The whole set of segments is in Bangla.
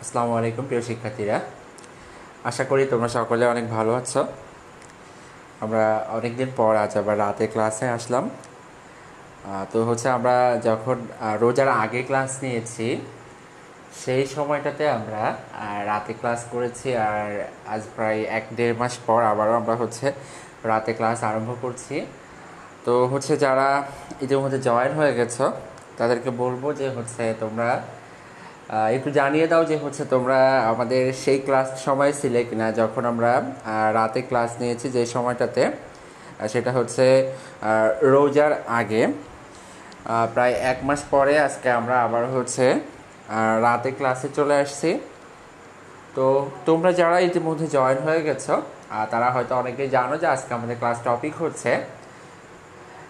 আসসালামু আলাইকুম প্রিয় শিক্ষার্থীরা, আশা করি তোমরা সকলে অনেক ভালো আছো। আমরা অনেক দিন পর আজ আবার রাতে ক্লাসে আসলাম। তো আমরা যখন রোজার আগে ক্লাস নিয়েছি সেই সময়টাতে আমরা রাতে ক্লাস করেছি, আর আজ প্রায় 1-1.5 মাস পর আবারও আমরা রাতে ক্লাস আরম্ভ করছি। তো যারা ইতিমধ্যে জয়েন হয়ে গেছো তাদেরকে বলবো যে তোমরা একটু জানিয়ে দাও যে তোমরা আমাদের সেই ক্লাস সময় ছিলে কিনা যখন আমরা রাতে ক্লাস নিয়েছি যে সময়টাতে। সেটা রোজার আগে প্রায় 1 মাস পরে আজকে আমরা আবার রাতে ক্লাসে চলে আসছি। তো তোমরা যারা ইতিমধ্যে জয়েন হয়ে গেছো তারা হয়তো অনেকেই জানো যে আজকে আমাদের ক্লাস টপিক হচ্ছে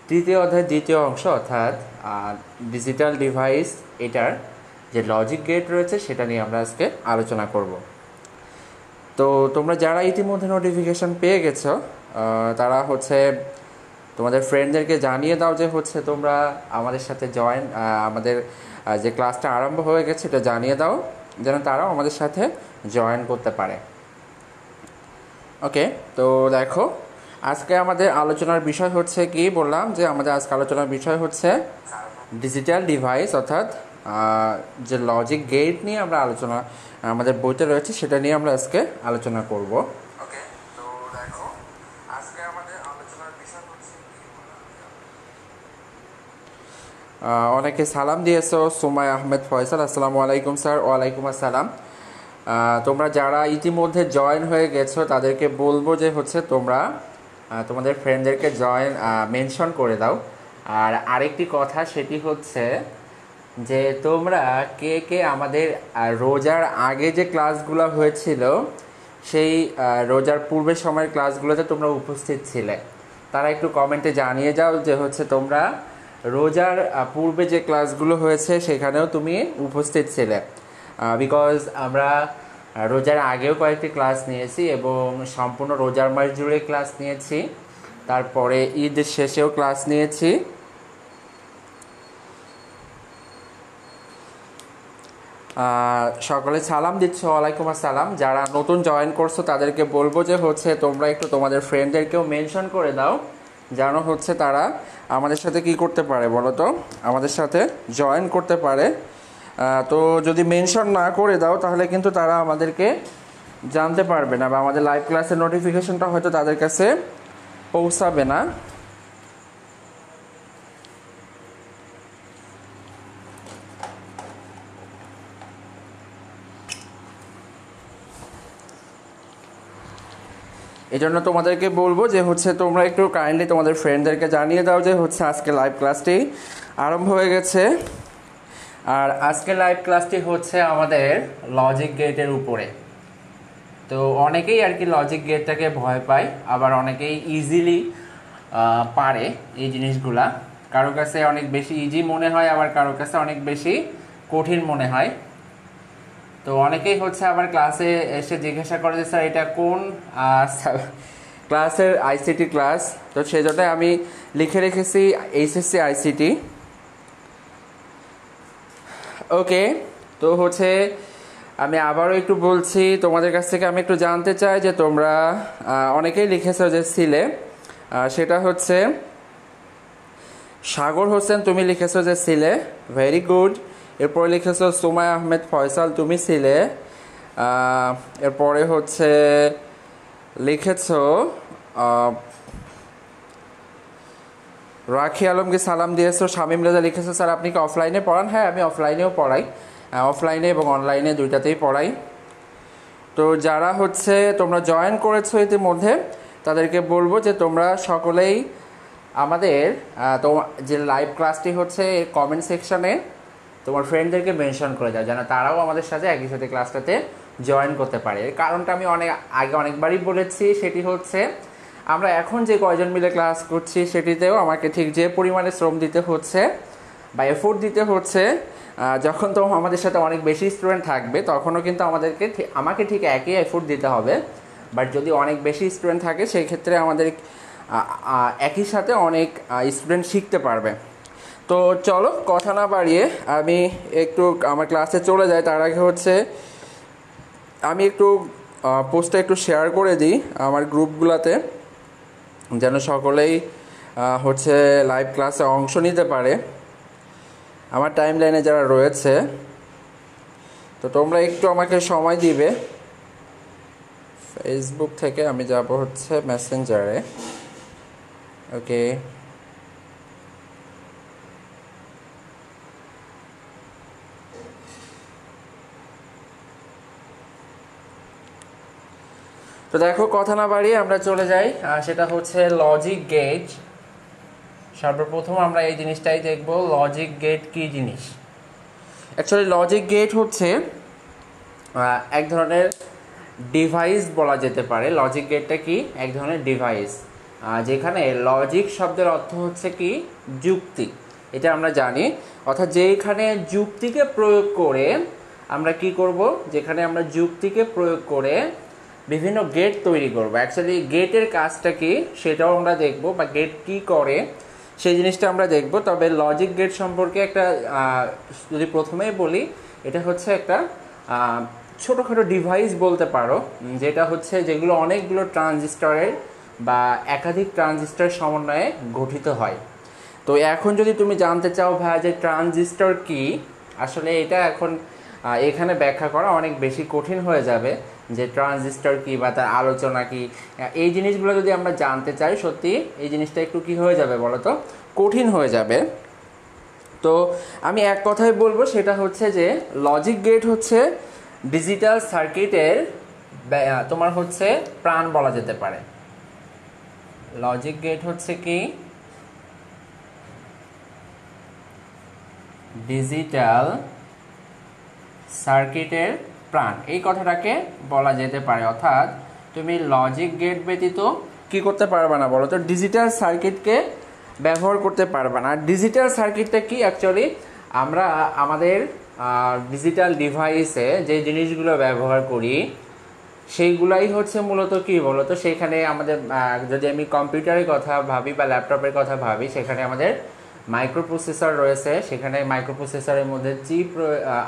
তৃতীয় অধ্যায়ের দ্বিতীয় অংশ, অর্থাৎ ডিজিটাল ডিভাইস এটার যে লজিক গেট রয়েছে সেটা নিয়ে আমরা আজকে আলোচনা করব। তো তোমরা যারা ইতিমধ্যে নোটিফিকেশন পেয়ে গেছো তারা তোমাদের ফ্রেন্ডদেরকে জানিয়ে দাও যে তোমরা আমাদের সাথে আমাদের যে ক্লাসটা আরম্ভ হয়ে গেছে এটা জানিয়ে দাও, যেন তারাও আমাদের সাথে জয়েন করতে পারে। ওকে, তো দেখো আজকে আমাদের আলোচনার বিষয় কি বললাম যে আমাদের আজকে আলোচনার বিষয় ডিজিটাল ডিভাইস, অর্থাৎ যে লজিক গেট নিয়ে আমরা আলোচনা আমাদের বইতে রয়েছে সেটা নিয়ে আমরা আজকে আলোচনা করব। ওকে, তো দেখো আজকে আমাদের আলোচনার বিষয় অনেকে সালাম দিয়েছো। সুমাই আহমেদ ফয়সাল, আসসালামু আলাইকুম স্যার। ওয়ালাইকুম আসসালাম। তোমরা যারা ইতিমধ্যে জয়েন হয়ে গেছো তাদেরকে বলবো যে তোমরা তোমাদের ফ্রেন্ডদেরকে মেনশন করে দাও। আর আরেকটি কথা, সেটি যে তোমরা কে কে আমাদের রোজার আগে যে ক্লাসগুলো হয়েছিল সেই রোজার পূর্বের সময়ের ক্লাসগুলোতে তোমরা উপস্থিত ছিলে, তারা একটু কমেন্টে জানিয়ে যাও যে তোমরা রোজার পূর্বে যে ক্লাসগুলো হয়েছে সেখানেও তুমি উপস্থিত ছিলে। বিকজ আমরা রোজার আগেও কয়েকটি ক্লাস নিয়েছি এবং সম্পূর্ণ রোজার মাস জুড়ে ক্লাস নিয়েছি, তারপরে ঈদ শেষেও ক্লাস নিয়েছি। সকলে সালাম দিচ্ছ, ওয়ালাইকুম আসসালাম। যারা নতুন জয়েন করছো তাদেরকে বলবো যে তোমরা একটু তোমাদের ফ্রেন্ডদেরকেও মেনশন করে দাও, যেন তারা আমাদের সাথে কি করতে পারে বলো তো, আমাদের সাথে জয়েন করতে পারে। তো যদি মেনশন না করে দাও তাহলে কিন্তু তারা আমাদেরকে জানতে পারবে না, বা আমাদের লাইভ ক্লাসের নোটিফিকেশনটা হয়তো তাদের কাছে পৌঁছাবে না। এই জন্য তোমাদেরকে বলবো যে তোমরা একটু কাইন্ডলি তোমাদের ফ্রেন্ডদেরকে জানিয়ে দাও যে আজকে লাইভ ক্লাসটি আরম্ভ হয়ে গেছে। আর আজকে লাইভ ক্লাসটি আমাদের লজিক গেটের উপরে। তো অনেকেই আর কি লজিক গেটটাকে ভয় পায়, আবার অনেকেই ইজিলি পারে এই জিনিসগুলা। কারো কাছে অনেক বেশি ইজি মনে হয়, আবার কারো কাছে অনেক বেশি কঠিন মনে হয়। তো অনেকেই আবার ক্লাসে এসে জিজ্ঞাসা করে যে স্যার এটা কোন ক্লাসের আইসিটি ক্লাস। তো সেই জন্য আমি লিখে রেখেছি এইচএসসি আইসিটি। ওকে, তো আমি আবারও একটু বলছি, তোমাদের কাছ থেকে আমি একটু জানতে চাই যে তোমরা অনেকেই লিখেছো যে ছিলে, সেটা সাগর হোসেন, তুমি লিখেছো যে ছিলে, ভেরি গুড। এরপরে লিখেছো সুমাই আহমেদ ফয়সাল, তুমি ছিলে। এরপরে লিখেছো রাখি আলমকে সালাম দিয়েছো। শামীম রেজা লিখেছো স্যার আপনি কি অফলাইনে পড়ান? হ্যাঁ, আমি অফলাইনেও পড়াই, অফলাইনে এবং অনলাইনে দুইটাতেই পড়াই। তো যারা তোমরা জয়েন করেছো ইতিমধ্যে তাদেরকে বলবো যে তোমরা সকলেই আমাদের যে লাইভ ক্লাসটি কমেন্ট সেকশনে তোমার ফ্রেন্ডদেরকে মেনশন করে দাও, যেন তারাও আমাদের সাথে একই সাথে ক্লাসটাতে জয়েন করতে পারে। এর কারণটা আমি অনেকবারই বলেছি, সেটি আমরা এখন যে কয়জন মিলে ক্লাস করছি সেটিতেও আমাকে ঠিক যে পরিমাণে শ্রম দিতে বা এফোর্ট দিতে যখন তো আমাদের সাথে অনেক বেশি স্টুডেন্ট থাকবে তখনও কিন্তু আমাকে ঠিক একই এফোর্ট দিতে হবে। বাট যদি অনেক বেশি স্টুডেন্ট থাকে সেই ক্ষেত্রে আমাদের একই সাথে অনেক স্টুডেন্ট শিখতে পারবে। তো চলো কথা না বাড়িয়ে আমি একটু আমার ক্লাসে চলে যাই। তার আগে আমি একটু পোস্টটা একটু শেয়ার করে দিই আমার গ্রুপগুলোতে, যেন সকলেই হচ্ছে লাইভ ক্লাসে অংশ নিতে পারে আমার টাইম লাইনে যারা রয়েছে। তো তোমরা একটু আমাকে সময় দিবে। ফেসবুক থেকে আমি যাব হচ্ছে মেসেঞ্জারে। ওকে, তো দেখো কথা না বাড়িয়ে আমরা চলে যাই, সেটা হচ্ছে লজিক গেট। সর্বপ্রথম আমরা এই জিনিসটাই দেখব, লজিক গেট কি জিনিস। অ্যাকচুয়ালি লজিক গেট হচ্ছে এক ধরনের ডিভাইস বলা যেতে পারে। লজিক গেটটা কি? এক ধরনের ডিভাইস, যেখানে লজিক শব্দের অর্থ হচ্ছে কি যুক্তি, এটা আমরা জানি। অর্থাৎ যেখানে যুক্তিকে প্রয়োগ করে আমরা কি করব, যেখানে আমরা যুক্তিকে প্রয়োগ করে বিভিন্ন গেট তৈরি করব। অ্যাকচুয়ালি গেটের কাজটা কি সেটাও আমরা দেখব, বা গেট কি করে সেই জিনিসটা আমরা দেখব। তবে লজিক গেট সম্পর্কে একটা যদি প্রথমেই বলি, এটা হচ্ছে একটা ছোটোখাটো ডিভাইস বলতে পারো, যেটা হচ্ছে যেগুলো অনেকগুলো ট্রানজিস্টরের বা একাধিক ট্রানজিস্টর সমন্বয়ে গঠিত হয়। তো এখন যদি তুমি জানতে চাও ভাই যে ট্রানজিস্টর কি, আসলে এটা এখন এখানে ব্যাখ্যা করা অনেক বেশি কঠিন হয়ে যাবে, যে ট্রানজিস্টর কি বা তার আলোচনা কি, এই জিনিসগুলো যদি আমরা জানতে চাই, সত্যি এই জিনিসটা একটু কি হয়ে যাবে বলো তো, কঠিন হয়ে যাবে। তো আমি এক কথাই বলবো, সেটা হচ্ছে যে লজিক গেট হচ্ছে ডিজিটাল সার্কিটের তোমার হচ্ছে প্রাণ বলা যেতে পারে। লজিক গেট হচ্ছে কি ডিজিটাল সার্কিটের প্রাণ, এই কথাটাকে বলা যেতে পারে। অর্থাৎ তুমি লজিক গেট ব্যতীত কি করতে পারবে না বলো তো, ডিজিটাল সার্কিটকে ব্যবহার করতে পারবে না। আর ডিজিটাল সার্কিটটা কি? অ্যাকচুয়ালি আমরা আমাদের ডিজিটাল ডিভাইসে যে জিনিসগুলো ব্যবহার করি সেইগুলাই হচ্ছে মূলত কি বলতো, সেখানে আমাদের যদি আমি কম্পিউটারের কথা ভাবি বা ল্যাপটপের কথা ভাবি, সেখানে আমাদের মাইক্রো প্রসেসর রয়েছে, সেখানে মাইক্রো প্রসেসরের মধ্যে চিপ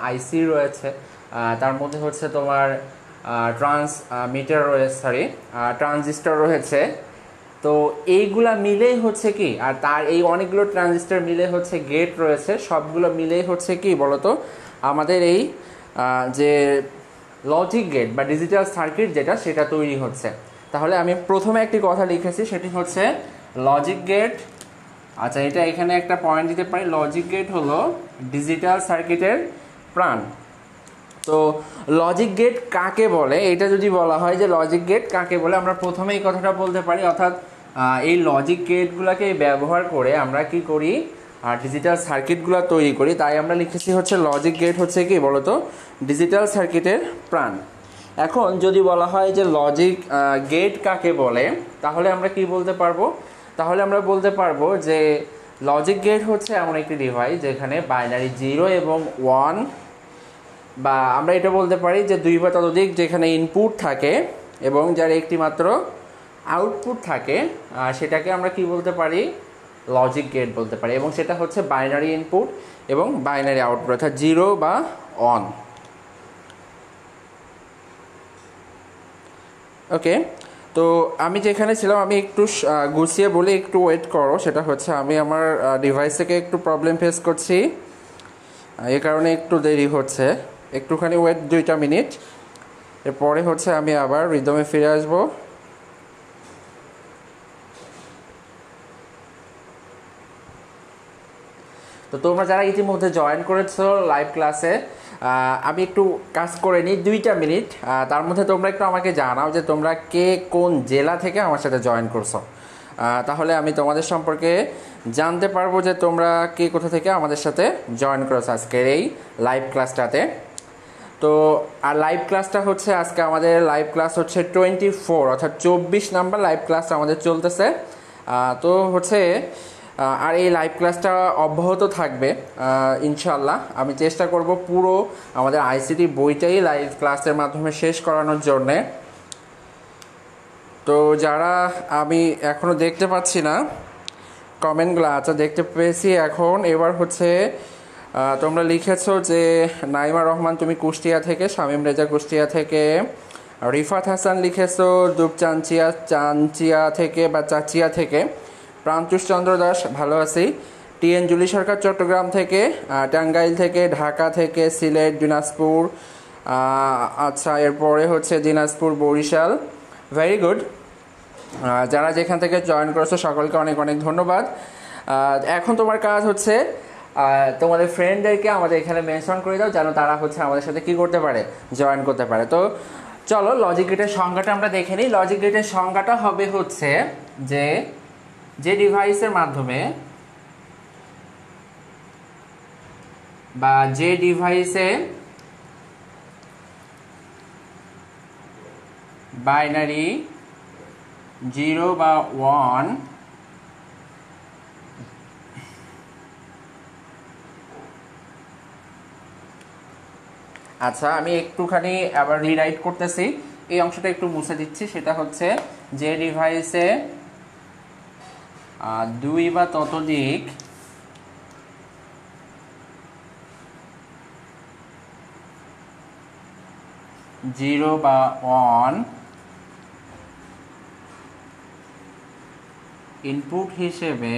আইসি রয়েছে, তার মধ্যে হচ্ছে তোমার ট্রান্সমিটার রয়েছে, ট্রানজিস্টর রয়েছে। তো এইগুলা মিলেই হচ্ছে কি, আর তার এই অনেকগুলো ট্রানজিস্টর মিলে হচ্ছে গেট রয়েছে, সবগুলো মিলেই হচ্ছে কি বলতো আমাদের এই যে লজিক গেট বা ডিজিটাল সার্কিট যেটা, সেটা তৈরি হচ্ছে। তাহলে আমি প্রথমে একটি কথা লিখেছি, সেটি হচ্ছে লজিক গেট। আচ্ছা, এটা এখানে একটা পয়েন্ট দিতে পারি, লজিক গেট হলো ডিজিটাল সার্কিটের প্রাণ। তো লজিক গেট কাকে বলে, এটা যদি বলা হয় যে লজিক গেট কাকে বলে, আমরা প্রথমে এই কথাটা বলতে পারি। অর্থাৎ এই লজিক গেটগুলোকে ব্যবহার করে আমরা কি করি, ডিজিটাল সার্কিটগুলো তৈরি করি। তাই আমরা লিখেছি হচ্ছে লজিক গেট হচ্ছে কি বলতো ডিজিটাল সার্কিটের প্রাণ। এখন যদি বলা হয় যে লজিক গেট কাকে বলে, তাহলে আমরা কি বলতে পারবো, তাহলে আমরা বলতে পারবো যে লজিক গেট হচ্ছে এমন একটি ডিভাইস যেখানে বাইনারি 0 এবং 1, বা আমরা এটা বলতে পারি যে 2 বা ততোধিক যেখানে ইনপুট থাকে এবং যার একটি মাত্র আউটপুট থাকে, সেটাকে আমরা কি বলতে পারি, লজিক গেট বলতে পারি। এবং সেটা হচ্ছে বাইনারি ইনপুট এবং বাইনারি আউটপুট, অর্থাৎ 0 বা 1। ওকে, তো আমি যেখানে ছিলাম আমি একটু গুছিয়ে বলে, একটু ওয়েট করো। সেটা হচ্ছে আমি আমার ডিভাইস থেকে একটু প্রবলেম ফেস করছি, এ কারণে একটু দেরি হচ্ছে, একটুখানি ওয়েট 2টা মিনিট, এরপরে হচ্ছে আমি আবার রিদমে ফিরে আসবো। তো তোমরা যারা ইতিমধ্যে জয়েন করেছো লাইভ ক্লাসে, আমি একটু কাজ করে নিই 2টা মিনিট, তার মধ্যে তোমরা একটু আমাকে জানাও যে তোমরা কে কোন জেলা থেকে আমার সাথে জয়েন করছো, তাহলে আমি তোমাদের সম্পর্কে জানতে পারবো যে তোমরা কে কোথা থেকে আমাদের সাথে জয়েন করেছো আজকের এই লাইভ ক্লাসটাতে। তো আর লাইভ ক্লাসটা হচ্ছে আজকে আমাদের লাইভ ক্লাস হচ্ছে 24, অর্থাৎ 24 নাম্বার লাইভ ক্লাস আমাদের চলতেছে। তো হচ্ছে আর এই লাইভ ক্লাসটা অব্যাহত থাকবে ইনশাল্লাহ। আমি চেষ্টা করব পুরো আমাদের আইসিটি বইটাই লাইভ ক্লাসের মাধ্যমে শেষ করানোর জন্যে। তো যারা আমি এখনও দেখতে পাচ্ছি না কমেন্টগুলো, আচ্ছা দেখতে পেয়েছি এখন। এবার হচ্ছে তোমরা লিখেছো যে নাইমা রহমান তুমি কুষ্টিয়া থেকে, শামীম রেজা কুষ্টিয়া থেকে, রিফাত হাসান লিখেছো চাঞ্চিয়া থেকে বা চাচিয়া থেকে, প্রান্তুষ চন্দ্র দাস ভালো আছি, টিএন জুলি সরকার চট্টগ্রাম থেকে, টাঙ্গাইল থেকে, ঢাকা থেকে, সিলেট, দিনাজপুর, আচ্ছা এরপরে হচ্ছে দিনাজপুর, বরিশাল, ভেরি গুড। যারা যেখান থেকে জয়েন করেছো সকলকে অনেক অনেক ধন্যবাদ। এখন তোমার কাজ হচ্ছে তোমাদের ফ্রেন্ডদেরকে আমাদের এখানে মেনশন করে দাও যেন তারা হচ্ছে আমাদের সাথে কি করতে পারে, জয়েন করতে পারে। তো চলো লজিক গেটের সংজ্ঞাটা আমরা দেখে নিই। লজিক গেটের সংজ্ঞাটা হবে হচ্ছে যে ডিভাইসের মাধ্যমে বা যে ডিভাইসে বাইনারি 0 বা 1 আচ্ছা আমি একটুখানি আবার রিরাইট করতেছি, এই অংশটা একটু মুছে দিচ্ছি। সেটা হচ্ছে যে ডিভাইসে 2 বা ততোধিক জিরো বা 1 ইনপুট হিসেবে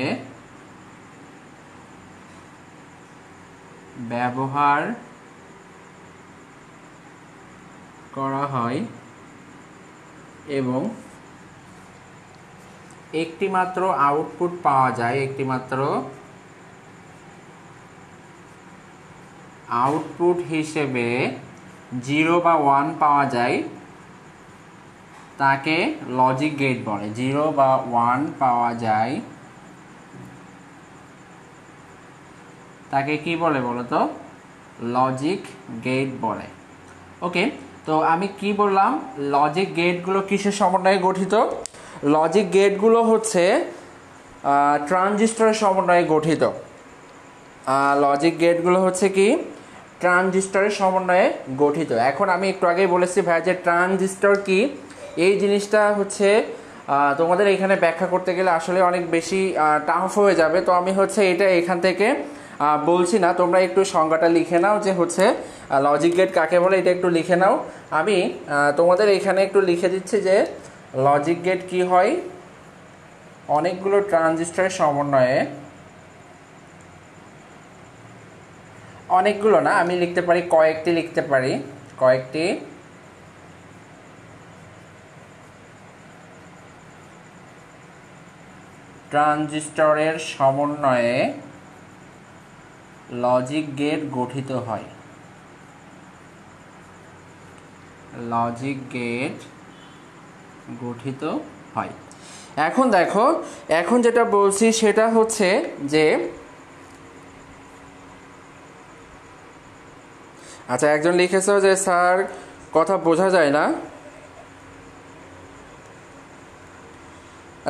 ব্যবহার করা হয় এবং একটি মাত্র আউটপুট পাওয়া যায়, একটি মাত্র আউটপুট হিসেবে 0 বা 1 পাওয়া যায়, তাকে লজিক গেট বলে। 0 বা 1 পাওয়া যায় তাকে কি বলে বলো তো? লজিক গেট বলে। ওকে, তো আমি কি বললাম, লজিক গেটগুলো কিসের সমন্বয়ে গঠিত? লজিক গেটগুলো হচ্ছে ট্রানজিস্টরের সমন্বয়ে গঠিত। লজিক গেটগুলো হচ্ছে কি ট্রানজিস্টরের সমন্বয়ে গঠিত। এখন আমি একটু আগেই বলেছি ভাই যে ট্রানজিস্টর কি, এই জিনিসটা হচ্ছে তোমাদের এখানে ব্যাখ্যা করতে গেলে আসলে অনেক বেশি টাফ হয়ে যাবে। তো আমি হচ্ছে এটা এখান থেকে বলছি না, তোমরা একটু সংজ্ঞাটা লিখে নাও যে হচ্ছে লজিক গেট কাকে বলে, এটা একটু লিখে নাও। আমি তোমাদের এখানে একটু লিখে দিচ্ছি যে লজিক গেট কি হয়। অনেকগুলো ট্রানজিস্টরের সমন্বয়ে, অনেকগুলো না, আমি লিখতে পারি কয়েকটি, লিখতে পারি কয়েকটি ট্রানজিস্টরের সমন্বয়ে লজিক গেট গঠিত হয়। লজিক গেট গঠিত হয়। এখন দেখো, এখন যেটা বলছি সেটা হচ্ছে যে আচ্ছা একজন লিখেছো যে স্যার কথা বোঝা যায় না,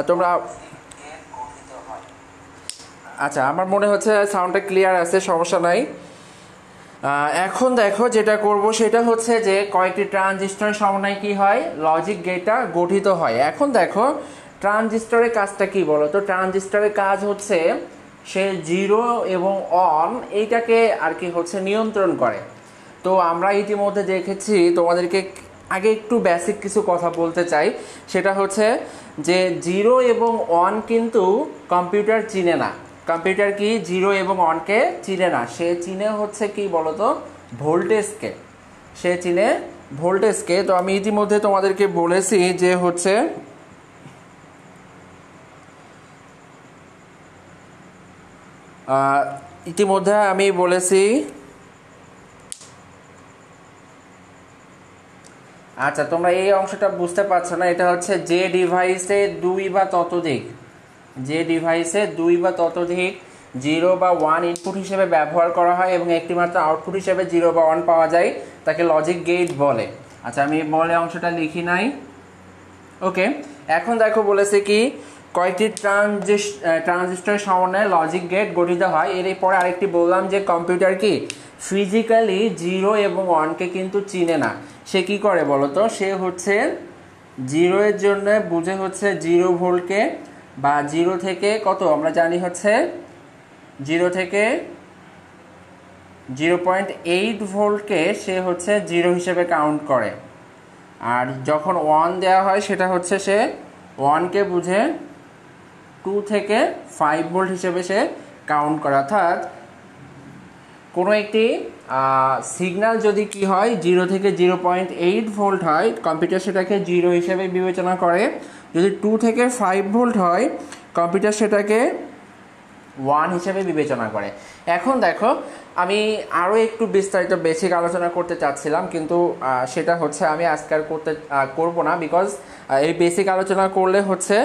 তোমরা আচ্ছা আমার মনে হচ্ছে সাউন্ডটা ক্লিয়ার আছে, সমস্যা নাই। এখন দেখো যেটা করব সেটা হচ্ছে যে কয়েকটি ট্রানজিস্টরের সমন্বয়ে কি হয়, লজিক গেটটা গঠিত হয়। এখন দেখো ট্রানজিস্টরের কাজটা কি বলো তো? ট্রানজিস্টরের কাজ হচ্ছে সে 0 এবং 1 এইটাকে আর কি হচ্ছে নিয়ন্ত্রণ করে। তো আমরা ইতিমধ্যে দেখেছি, তোমাদেরকে আগে একটু বেসিক কিছু কথা বলতে চাই। সেটা হচ্ছে যে 0 এবং 1 কিন্তু কম্পিউটার চিনে না। কম্পিউটার কি 0 এবং 1কে চিনে না, সে চিনে হচ্ছে কি বলতো, ভোল্টেজকে। সে চিনে ভোল্টেজকে। তো আমি ইতিমধ্যে তোমাদেরকে বলেছি যে হচ্ছে ইতিমধ্যে আমি বলেছি, আচ্ছা তোমরা এই অংশটা বুঝতে পারছো না। এটা হচ্ছে যে ডিভাইসে 2 বা ততোধিক, যে ডিভাইসে 2 বা ততোধিক 0 বা 1 ইনপুট হিসেবে ব্যবহার করা হয় এবং একটি মাত্র আউটপুট হিসেবে 0 বা 1 পাওয়া যায়, তাকে লজিক গেট বলে। আচ্ছা আমি বলে অংশটা লিখি নাই। ওকে, এখন দেখো বলেছে কি কয়েকটি ট্রানজিস্টরের সমন্বয়ে লজিক গেট গঠিত হয়। এরপরে আরেকটি বললাম যে কম্পিউটার কি ফিজিক্যালি 0 এবং 1কে কিন্তু চিনে না। সে কি করে বলতো, সে হচ্ছে 0 এর জন্য বুঝে হচ্ছে 0 ভোল্টকে, বা 0 থেকে কত আমরা জানি হচ্ছে 0 থেকে 0.8 ভোল্টকে সে হচ্ছে 0 হিসেবে কাউন্ট করে। আর যখন 1 দেওয়া হয় সেটা হচ্ছে সে 1কে বুঝে 2 থেকে 5 ভোল্ট হিসেবে সে কাউন্ট করে। অর্থাৎ কোনো একটি সিগন্যাল যদি কি হয় 0 থেকে 0.8 ভোল্ট হয়, কম্পিউটার সেটাকে 0 হিসেবে বিবেচনা করে। যদি 2 থেকে 5 ভোল্ট হয়, কম্পিউটার সেটাকে 1 হিসেবে বিবেচনা করে। এখন দেখো, আমি আরও একটু বিস্তারিত বেসিক আলোচনা করতে চাচ্ছিলাম, কিন্তু সেটা হচ্ছে আমি আজকাল করব না, বিকজ এই বেসিক আলোচনা করলে হচ্ছে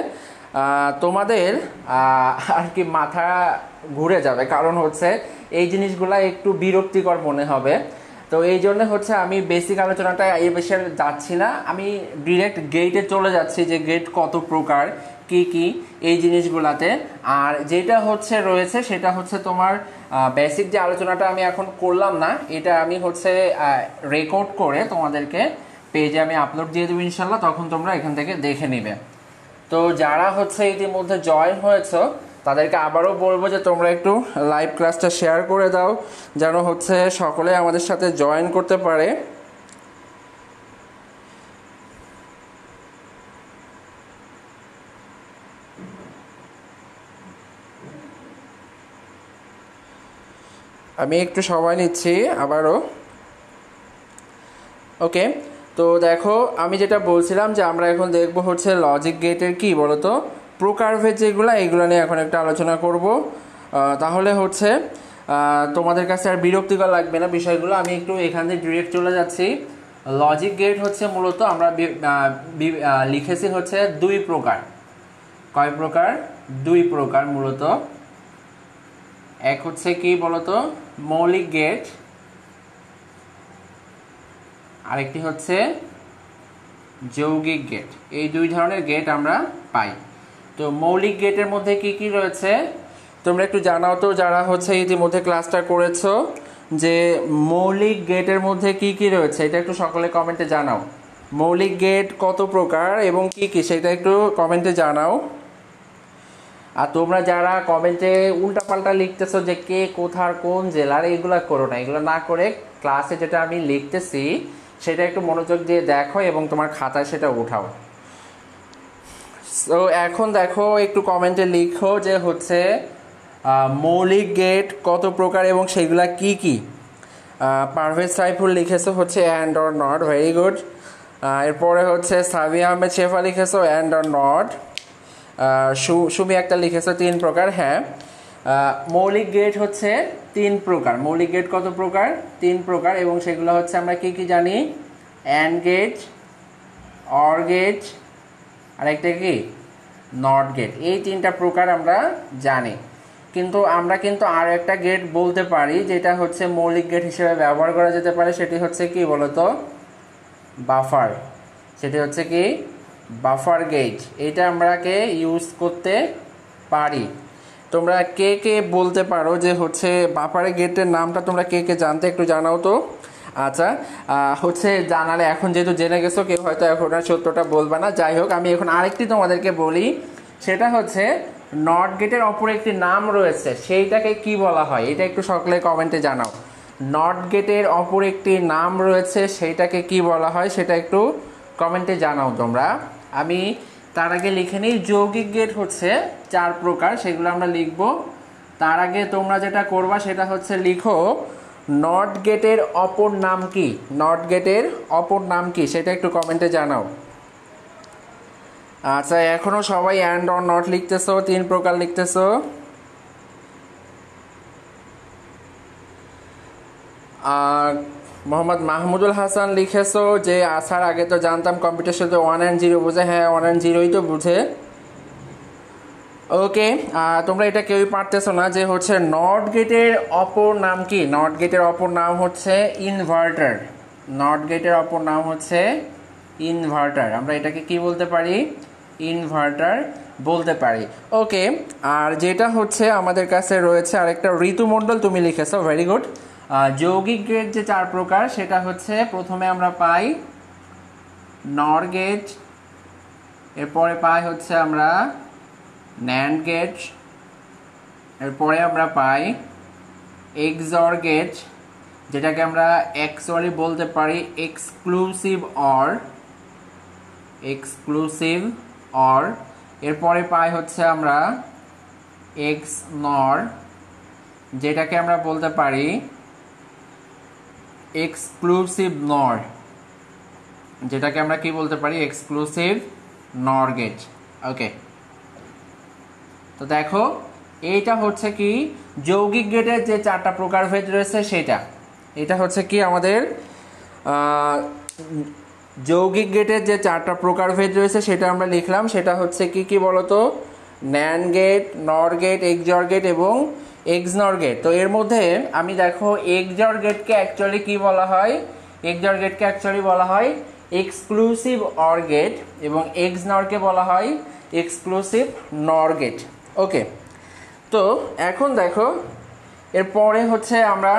তোমাদের আর কি মাথা ঘুরে যাবে, কারণ হচ্ছে এই জিনিসগুলো একটু বিরক্তিকর মনে হবে। তো এই জন্য হচ্ছে আমি বেসিক আলোচনাটা এই বিষয়ে যাচ্ছি না, আমি ডিরেক্ট গেটে চলে যাচ্ছি, যে গেট কত প্রকার, কি কি এই জিনিসগুলাতে। আর যেটা হচ্ছে রয়েছে সেটা হচ্ছে তোমার বেসিক যে আলোচনাটা আমি এখন করলাম না, এটা আমি হচ্ছে রেকর্ড করে তোমাদেরকে পেজে আমি আপলোড দিয়ে দেবো ইনশাল্লাহ, তখন তোমরা এখান থেকে দেখে নিবে। তো যারা হচ্ছে ইতিমধ্যে জয়েন হয়েছো তাদেরকে আবারও বলবো যে তোমরা একটু লাইভ ক্লাসটা শেয়ার করে দাও, যেন হচ্ছে সকলে আমাদের সাথে জয়েন করতে পারে। আমি একটু সময় নিচ্ছি আবারও। ওকে, তো দেখো আমি যেটা বলছিলাম যে আমরা এখন দেখব হচ্ছে লজিক গেটের কি বলতো প্রকারভেদ যেগুলো, এইগুলো নিয়ে এখন একটা আলোচনা করব। তাহলে হচ্ছে তোমাদের কাছে আর বিরক্তিকর লাগবে না বিষয়গুলো। আমি একটু এখান থেকে ডিরেক্ট চলে যাচ্ছি। লজিক গেট হচ্ছে মূলত আমরা লিখেছি হচ্ছে 2 প্রকার। কয় প্রকার? 2 প্রকার মূলত। এক হচ্ছে কি বলতো মৌলিক গেট, আরেকটি হচ্ছে যৌগিক গেট। এই 2 ধরনের গেট আমরা পাই। তো মৌলিক গেটের মধ্যে কি কি রয়েছে তোমরা একটু জানাও তো, যারা হচ্ছে ইতিমধ্যে ক্লাসটা করেছো, যে মৌলিক গেটের মধ্যে কি কি রয়েছে এটা একটু সকলে কমেন্টে জানাও। মৌলিক গেট কত প্রকার এবং কি কি সেটা একটু কমেন্টে জানাও। আর তোমরা যারা কমেন্টে উল্টাপাল্টা লিখতেছো যে কে কোথার কোন জেলার, এইগুলো করো না। এগুলো না করে ক্লাসে যেটা আমি লিখতেছি সেটা একটু মনোযোগ দিয়ে দেখো এবং তোমার খাতায় সেটা উঠাও। তো এখন দেখো একটু কমেন্টে লিখো যে হচ্ছে মৌলিক গেট কত প্রকার এবং সেগুলা কি কি। পারভেজ সাইফুল লিখেছো হচ্ছে and or not, very good. এরপরে হচ্ছে সাবি আহমেদ শেফা লিখেছো অ্যান্ড অর নট। সুমি একটা লিখেছো 3 প্রকার। হ্যাঁ, মৌলিক গেট হচ্ছে 3 প্রকার। মৌলিক গেট কত প্রকার? 3 প্রকার, এবং সেগুলো হচ্ছে আমরা কি কি জানি? অ্যান্ড গেট, অর গেট, আরেকটা কি নট গেট। এই 3টা প্রকার আমরা জানি, কিন্তু আমরা কিন্তু আর একটা গেট বলতে পারি যেটা হচ্ছে মৌলিক গেট হিসেবে ব্যবহার করা যেতে পারে। সেটি হচ্ছে কি বলতো বাফার। সেটি হচ্ছে কি বাফার গেট। এটা আমরাকে ইউজ করতে পারি। তোমরা কে কে বলতে পারো যে হচ্ছে বাফার গেটের নামটা তোমরা কে কে জানতে একটু জানাও তো। আচ্ছা, হচ্ছে জানালে এখন যেহেতু জেনে গেছো, কেউ হয়তো এখন আর সত্যটা বলবে না। যাই হোক, আমি এখন আরেকটি তোমাদেরকে বলি, সেটা হচ্ছে নট গেটের অপর একটি নাম রয়েছে, সেইটাকে কি বলা হয় এটা একটু সকলে কমেন্টে জানাও। নট গেটের অপর একটি নাম রয়েছে, সেইটাকে কি বলা হয় সেটা একটু কমেন্টে জানাও তোমরা। আমি তার আগে লিখে নিই, যৌগিক গেট হচ্ছে 4 প্রকার, সেগুলো আমরা লিখব। তার আগে তোমরা যেটা করবা সেটা হচ্ছে লিখো নট গেটের অপর নাম কি। নট গেটের অপর নাম কি সেটা একটু কমেন্টে জানাও। আচ্ছা, এখনো সবাই অ্যান্ড অর নট লিখতেছো, 3 প্রকার লিখতেছো। মোহাম্মদ মাহমুদুল হাসান লিখেছো যে আসার আগে তো জানতাম কম্পিউটার সাথে 1 and 0 বুঝে। হ্যাঁ, 1 and 0ই তো বুঝে। ওকে, তোমরা এটা কেউই পারতেছো না যে হচ্ছে নট গেটের অপর নাম কি। নট গেটের অপর নাম হচ্ছে ইনভার্টার। নট গেটের অপর নাম হচ্ছে ইনভার্টার। আমরা এটাকে কি বলতে পারি? ইনভার্টার বলতে পারি। ওকে, আর যেটা হচ্ছে আমাদের কাছে রয়েছে আরেকটা ঋতুমণ্ডল, তুমি লিখেছো, ভেরি গুড। যৌগিক গেট যে 4 প্রকার সেটা হচ্ছে প্রথমে আমরা পাই নর গেট, এরপরে পাই হচ্ছে আমরা ন্যান্ড গেট, এরপরে আমরা পাই এক্সঅর গেট, যেটাকে আমরা অ্যাকচুয়ালি বলতে পারি এক্সক্লুসিভ অর। এরপরে পাই হচ্ছে আমরা এক্স নর, যেটাকে আমরা বলতে পারি এক্সক্লুসিভ নর, যেটাকে আমরা কি বলতে পারি এক্সক্লুসিভ নর গেট। ওকে, তো দেখো এইটা হচ্ছে কি যৌগিক গেটের যে 4টা প্রকারভেদ রয়েছে সেটা। এটা হচ্ছে কি আমাদের যৌগিক গেটের যে 4টা প্রকারভেদ রয়েছে সেটা আমরা লিখলাম। সেটা হচ্ছে কি কি বলতো, ন্যান্ড গেট, নর গেট, এক্সঅর গেট এবং এক্সনর গেট। তো এর মধ্যে আমি দেখো এক্সঅর গেটকে অ্যাকচুয়ালি কি বলা হয়, এক্সঅর গেটকে অ্যাকচুয়ালি বলা হয় এক্সক্লুসিভ অর গেট এবং এক্সনরকে বলা হয় এক্সক্লুসিভ নর গেট। ওকে, তো এখন দেখো এরপরে হচ্ছে আমরা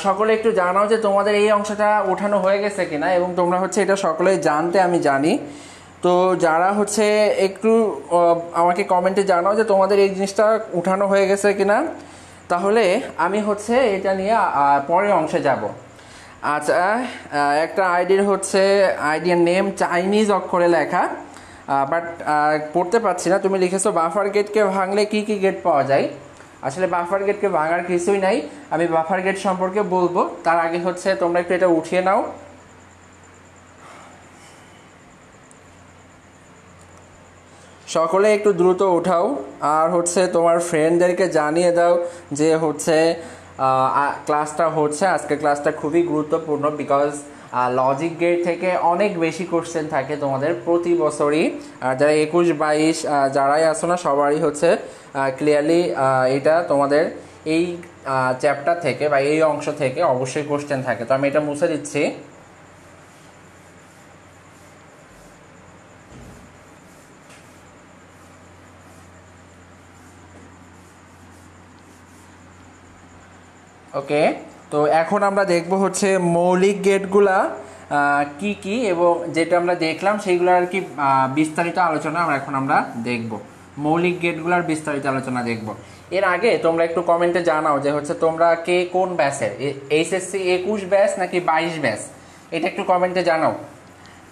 সকলে একটু জানাও যে তোমাদের এই অংশটা ওঠানো হয়ে গেছে কিনা, এবং তোমরা হচ্ছে এটা সকলেই জানতে আমি জানি। তো যারা হচ্ছে একটু আমাকে কমেন্টে জানাও যে তোমাদের এই জিনিসটা উঠানো হয়ে গেছে কিনা, তাহলে আমি হচ্ছে এটা নিয়ে পরের অংশে যাব। আচ্ছা, একটা আইডির হচ্ছে আইডির নেম চাইনিজ অক্ষরে লেখা, বাট পড়তে পারছি না। তুমি লিখেছো বাফার গেটকে ভাঙলে কি কি গেট পাওয়া যায়। আসলে বাফার গেটকে ভাঙার কিছুই নাই, আমি বাফার গেট সম্পর্কে বলবো। তার আগে হচ্ছে তোমরা একটু এটা উঠিয়ে নাও। সকলে একটু দ্রুত উঠাও, আর হচ্ছে তোমার ফ্রেন্ডদেরকে জানিয়ে দাও যে হচ্ছে ক্লাসটা হচ্ছে। আজকে ক্লাসটা খুবই গুরুত্বপূর্ণ, বিকজ লজিক গেট থেকে অনেক বেশি কোশ্চেন থাকে তোমাদের প্রতি বছরই। আর যারা 21-22 যারাই আসো না সবারই হচ্ছে ক্লিয়ারলি এটা তোমাদের এই চ্যাপ্টার থেকে বা এই অংশ থেকে অবশ্যই কোশ্চেন থাকে। তো আমি এটা মুছে দিচ্ছি। ওকে, তো এখন আমরা দেখব হচ্ছে মৌলিক গেটগুলা কি কি, এবং যেটা আমরা দেখলাম সেইগুলো আর কি বিস্তারিত আলোচনা আমরা দেখব। মৌলিক গেটগুলার বিস্তারিত আলোচনা দেখব। এর আগে তোমরা একটু কমেন্টে জানাও যে হচ্ছে তোমরা কে কোন ব্যাচের, এইচএসসি 21 ব্যাচ নাকি 22 ব্যাচ, এটা একটু কমেন্টে জানাও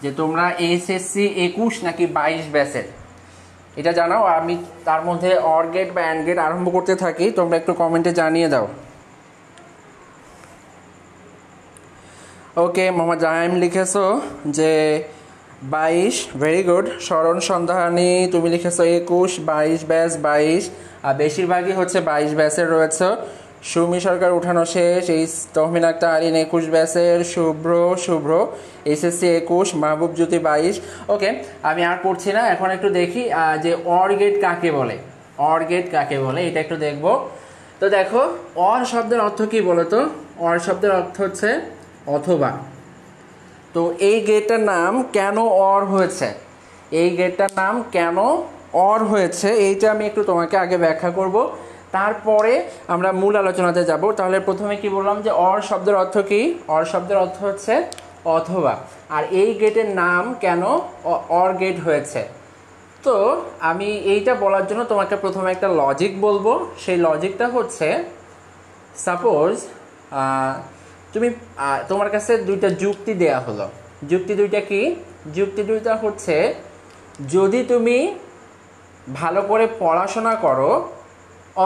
যে তোমরা এইচএসসি 21 নাকি 22 ব্যাচের, এটা জানাও। আমি তার মধ্যে অর গেট বা অ্যান্ড গেট আরম্ভ করতে থাকি, তোমরা একটু কমেন্টে জানিয়ে দাও। ওকে, মোহাম্মদ জাহাইম লিখেছো যে 22, ভেরি গুড। শরণ সন্ধানী তুমি লিখেছো 21, 22 ব্যাচ 22, আর বেশিরভাগই হচ্ছে 22 ব্যাচের রয়েছে। সুমি সরকার উঠানো শেষ। এই তহমিন আক্তার আলীন 21 ব্যাচের। শুভ্র এসএসসি 21, মাহবুব জ্যোতি 22। ওকে, আমি আর পড়ছি না, এখন একটু দেখি যে অর গেট কাকে বলে। অর গেট কাকে বলে এটা একটু দেখব। তো দেখো অর শব্দের অর্থ কি বলো তো। অর শব্দের অর্থ হচ্ছে অথবা। তো এই গেটটার নাম কেন অর হয়েছে, এই গেটটার নাম কেন অর হয়েছে এইটা আমি একটু তোমাকে আগে ব্যাখ্যা করব, তারপরে আমরা মূল আলোচনাতে যাব। তাহলে প্রথমে কি বললাম যে অর শব্দের অর্থ কি। অর শব্দের অর্থ হচ্ছে অথবা, আর এই গেটের নাম কেন অর গেট হয়েছে। তো আমি এইটা বলার জন্য তোমাকে প্রথমে একটা লজিক বলবো। সেই লজিকটা হচ্ছে, সাপোজ তুমি তোমার কাছে দুইটা যুক্তি দেয়া হলো। যুক্তি দুইটা কি? যুক্তি দুইটা হচ্ছে, যদি তুমি ভালো করে পড়াশোনা করো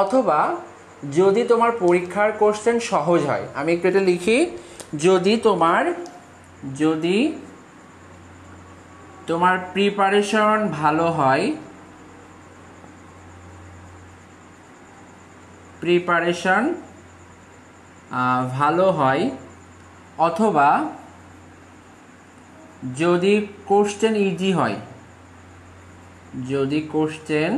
অথবা যদি তোমার পরীক্ষার কোশ্চেন সহজ হয়। আমি একটু এটা লিখি, যদি তোমার প্রিপারেশন ভালো হয়, প্রিপারেশন ভালো হয়, অথবা যদি কোশ্চেন ইজি হয়, যদি কোশ্চেন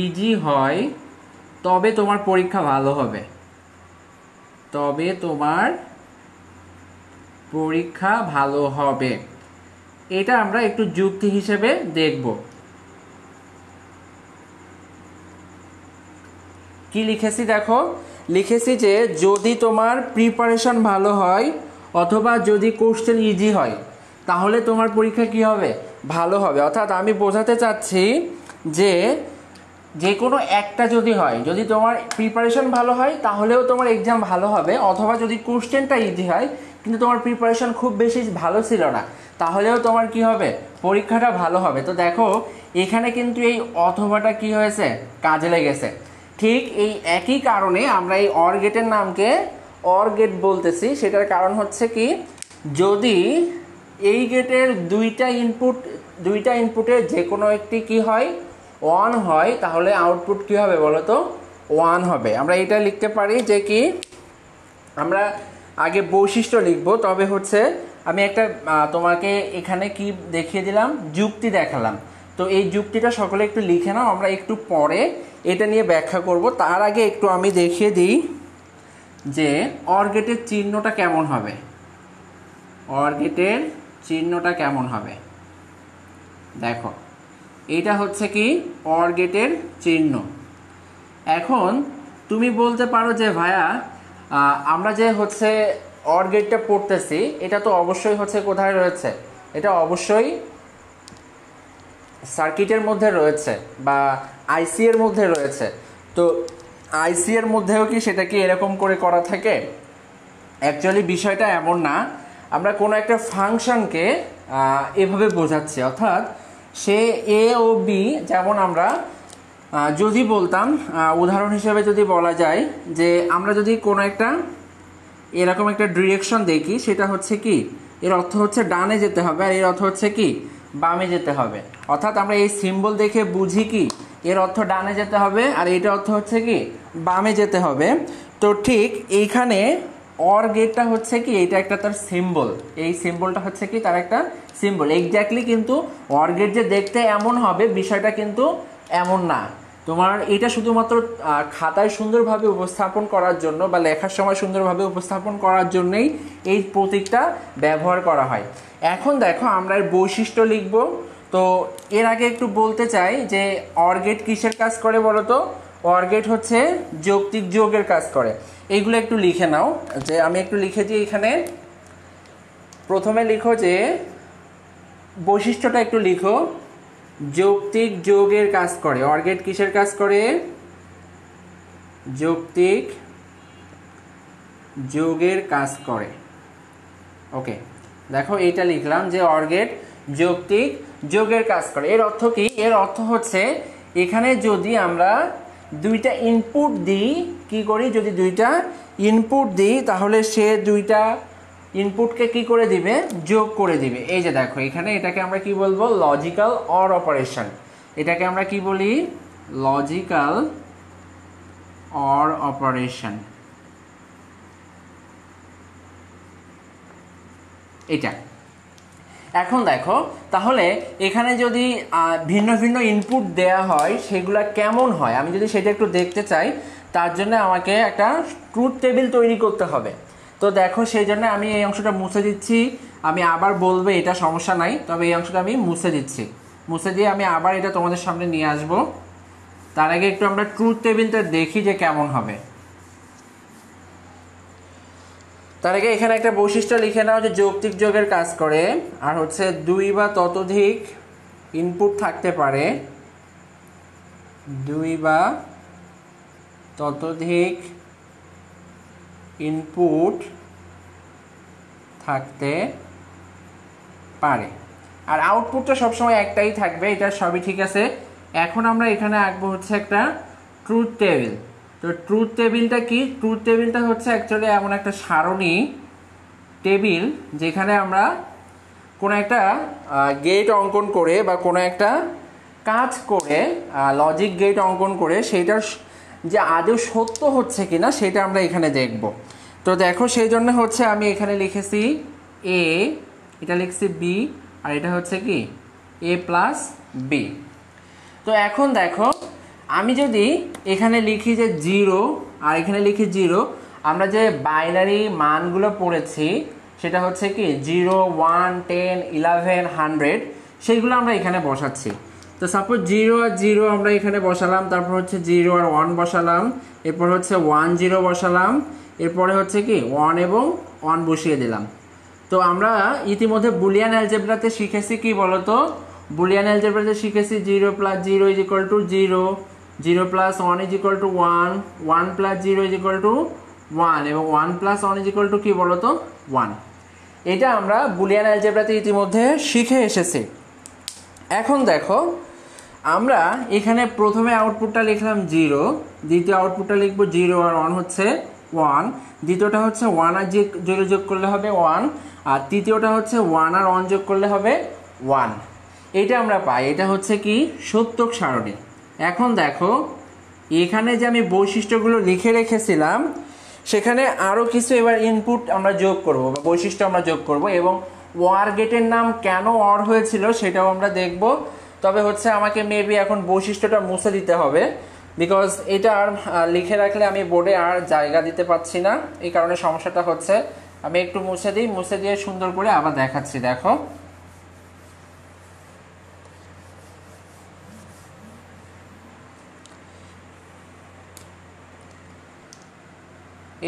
ইজি হয় তবে তোমার পরীক্ষা ভালো হবে, তবে তোমার পরীক্ষা ভালো হবে। এটা আমরা একটু যুক্তি হিসেবে দেখব। কি লিখেছি দেখো, লিখেছি যে যদি তোমার প্রিপারেশন ভালো হয় অথবা যদি কোশ্চেন ইজি হয় তাহলে তোমার পরীক্ষা কি হবে? ভালো হবে। অর্থাৎ আমি বোঝাতে চাচ্ছি যে যে কোনো একটা যদি হয়, যদি তোমার প্রিপারেশন ভালো হয় তাহলেও তোমার এক্সাম ভালো হবে, অথবা যদি কোশ্চেনটা ইজি হয় কিন্তু তোমার প্রিপারেশন খুব বেশি ভালো ছিল না তাহলেও তোমার কি হবে, পরীক্ষাটা ভালো হবে। তো দেখো এখানে কিন্তু এই অথবাটা কি হয়েছে, কাজে লেগেছে। ঠিক এই একই কারণে আমরা এই অর গেটের নামকে অর গেট বলতেছি। সেটার কারণ হচ্ছে কি, যদি এই গেটের দুইটা ইনপুটের যে কোনো একটি কি হয়, 1 হয়, তাহলে আউটপুট কি হবে বলো তো, 1 হবে। আমরা এটা লিখতে পারি যে কি, আমরা আগে বৈশিষ্ট্য লিখব, তবে হচ্ছে আমি একটা তোমাকে এখানে কি দেখিয়ে দিলাম, যুক্তি দেখালাম। তো এই যুক্তিটা সকলে একটু লিখে নাও, আমরা একটু পরে এটা নিয়ে ব্যাখ্যা করব। তার আগে একটু আমি দেখিয়ে দিই যে অর গেটের চিহ্নটা কেমন হবে। অর গেটের চিহ্নটা কেমন হবে দেখো, এটা হচ্ছে কি অর গেটের চিহ্ন। এখন তুমি বলতে পারো যে ভাইয়া আমরা যে হচ্ছে অর গেটটা পড়তেছি এটা তো অবশ্যই হচ্ছে কোথায় রয়েছে, এটা অবশ্যই সার্কিটের মধ্যে রয়েছে বা আইসি এর মধ্যে রয়েছে। তো আইসি এর মধ্যেও কি সেটা কি এরকম করে করা থাকে? অ্যাকচুয়ালি বিষয়টা এমন না। আমরা কোনো একটা ফাংশনকে এভাবে বোঝাচ্ছি, অর্থাৎ সে এ ও বি, যেমন আমরা যদি বলতাম উদাহরণ হিসেবে যদি বলা যায় যে আমরা যদি কোনো একটা এরকম একটা ডিরেকশন দেখি, সেটা হচ্ছে কি, এর অর্থ হচ্ছে ডানে যেতে হবে, আর এর অর্থ হচ্ছে কি বামে যেতে হবে। অর্থাৎ আমরা এই সিম্বল দেখে বুঝি কি এর অর্থ ডানে যেতে হবে আর এইটার অর্থ হচ্ছে কি বামে যেতে হবে। তো ঠিক এইখানে অর গেটটা হচ্ছে কি, এটা একটা তার সিম্বল, এই সিম্বলটা হচ্ছে কি তার একটা সিম্বল এক্স্যাক্টলি। কিন্তু অর গেট যে দেখতে এমন হবে বিষয়টা কিন্তু এমন না। তোমার এটা শুধুমাত্র খাতায় সুন্দরভাবে উপস্থাপন করার জন্য বা লেখার সময় সুন্দরভাবে উপস্থাপন করার জন্যই এই প্রতীকটা ব্যবহার করা হয়। এখন দেখো আমরা এর বৈশিষ্ট্য লিখব। তো এর আগে একটু বলতে চাই যে অর গেট কিসের কাজ করে বলো তো? অর গেট হচ্ছে যৌক্তিক যোগের কাজ করে। এইগুলো একটু লিখে নাও, যে আমি একটু লিখে দিই এখানে। প্রথমে লিখো যে বৈশিষ্ট্যটা একটু লিখো, যৌক্তিক যোগের কাজ করে। অর গেট কিসের কাজ করে? যৌক্তিক যোগের কাজ করে। ওকে, দেখো এইটা লিখলাম যে অর গেট যৌক্তিক যোগের কাজ করে। এর অর্থ কি? এর অর্থ হচ্ছে এখানে যদি আমরা দুইটা ইনপুট দিই, কি করি, যদি দুইটা ইনপুট দিই তাহলে সে দুইটা ইনপুটকে কি করে দিবে, যোগ করে দিবে। এই যে দেখো এখানে এটাকে আমরা কি বলবো, লজিক্যাল অর অপারেশন। এটাকে আমরা কি বলি, লজিক্যাল অর অপারেশন। এটা এখন দেখো তাহলে এখানে যদি ভিন্ন ভিন্ন ইনপুট দেয়া হয় সেগুলা কেমন হয়, আমি যদি সেটা একটু দেখতে চাই, তার জন্য আমাকে একটা ট্রুথ টেবিল তৈরি করতে হবে। তো দেখো সেই জন্য আমি এই অংশটা মুছে দিচ্ছি। আমি আবার বলবো, এটা সমস্যা নাই, তবে এই অংশটা আমি মুছে দিচ্ছি। মুছে দিয়ে আমি আবার এটা তোমাদের সামনে নিয়ে আসব। তার আগে একটু আমরা ট্রুথ টেবিলটা দেখি যে কেমন হবে। তার আগে এখানে একটা বৈশিষ্ট্য লিখে নাও যে যৌক্তিক যোগের কাজ করে, আর হচ্ছে দুই বা ততোধিক ইনপুট থাকতে পারে, দুই বা ততোধিক ইনপুট থাকতে পারে, আর আউটপুটটা সবসময় একটাই থাকবে। এটা সবই ঠিক আছে। এখন আমরা এখানে আঁকবো হচ্ছে একটা ট্রুথ টেবিল। তো ট্রুথ টেবিলটা কি? ট্রুথ টেবিলটা হচ্ছে অ্যাকচুয়ালি এমন একটা সারণী টেবিল যেখানে আমরা কোনো একটা গেট অঙ্কন করে বা কোনো একটা কাজ করে, লজিক গেট অঙ্কন করে সেইটার যে আদৌ সত্য হচ্ছে কিনা সেটা আমরা এখানে দেখব। তো দেখো সেই জন্য হচ্ছে আমি এখানে লিখেছি এ, এটা লিখছি বি, আর এটা হচ্ছে কি এ প্লাস বি। তো এখন দেখো আমি যদি এখানে লিখি যে 0 আর এখানে লিখি 0, আমরা যে বাইনারি মানগুলো পড়েছি সেটা হচ্ছে কি 0, 1, 10, 11, 100, সেইগুলো আমরা এখানে বসাচ্ছি। তো সাপোজ 0 আর 0 আমরা এখানে বসালাম, তারপর হচ্ছে 0 আর 1 বসালাম, এরপর হচ্ছে 1 0 বসালাম, এরপরে হচ্ছে কি 1 এবং 1 বসিয়ে দিলাম। তো আমরা ইতিমধ্যে বুলিয়ান অ্যালজেব্রাতে শিখেছি কি বলতো, বুলিয়ান অ্যালজেব্রাতে শিখেছি 0 + 0 = 0, 0 + 1 = 1, 1 + 0 = 1 এবং 1 + 1 = কি বলো তো 1। এটা আমরা বুলিয়ান অ্যালজেব্রাতে ইতিমধ্যে শিখে এসেছি। এখন দেখো আমরা এখানে প্রথমে আউটপুটটা লিখলাম 0, দ্বিতীয় আউটপুটটা লিখব 0 আর 1 হচ্ছে 1, দ্বিতীয়টা হচ্ছে 1 আর 0 যোগ করলে হবে 1, আর তৃতীয়টা হচ্ছে 1 আর 1 যোগ করলে হবে 1। এটা আমরা পাই, এটা হচ্ছে কি সত্যক সারণী। এখন দেখো এখানে যে আমি বৈশিষ্ট্যগুলো লিখে রেখেছিলাম সেখানে আরও কিছু এবার ইনপুট আমরা যোগ করব বা বৈশিষ্ট্য আমরা যোগ করব, এবং ওয়ার গেটের নাম কেন অর হয়েছিল সেটাও আমরা দেখব। তবে হচ্ছে আমাকে মেবি এখন বৈশিষ্ট্যটা মুছে দিতে হবে, বিকজ এটা আর লিখে রাখলে আমি বোর্ডে আর জায়গা দিতে পারছি না, এই কারণে সমস্যাটা হচ্ছে। আমি একটু মুছে দিই, মুছে দিয়ে সুন্দর করে আবার দেখাচ্ছি। দেখো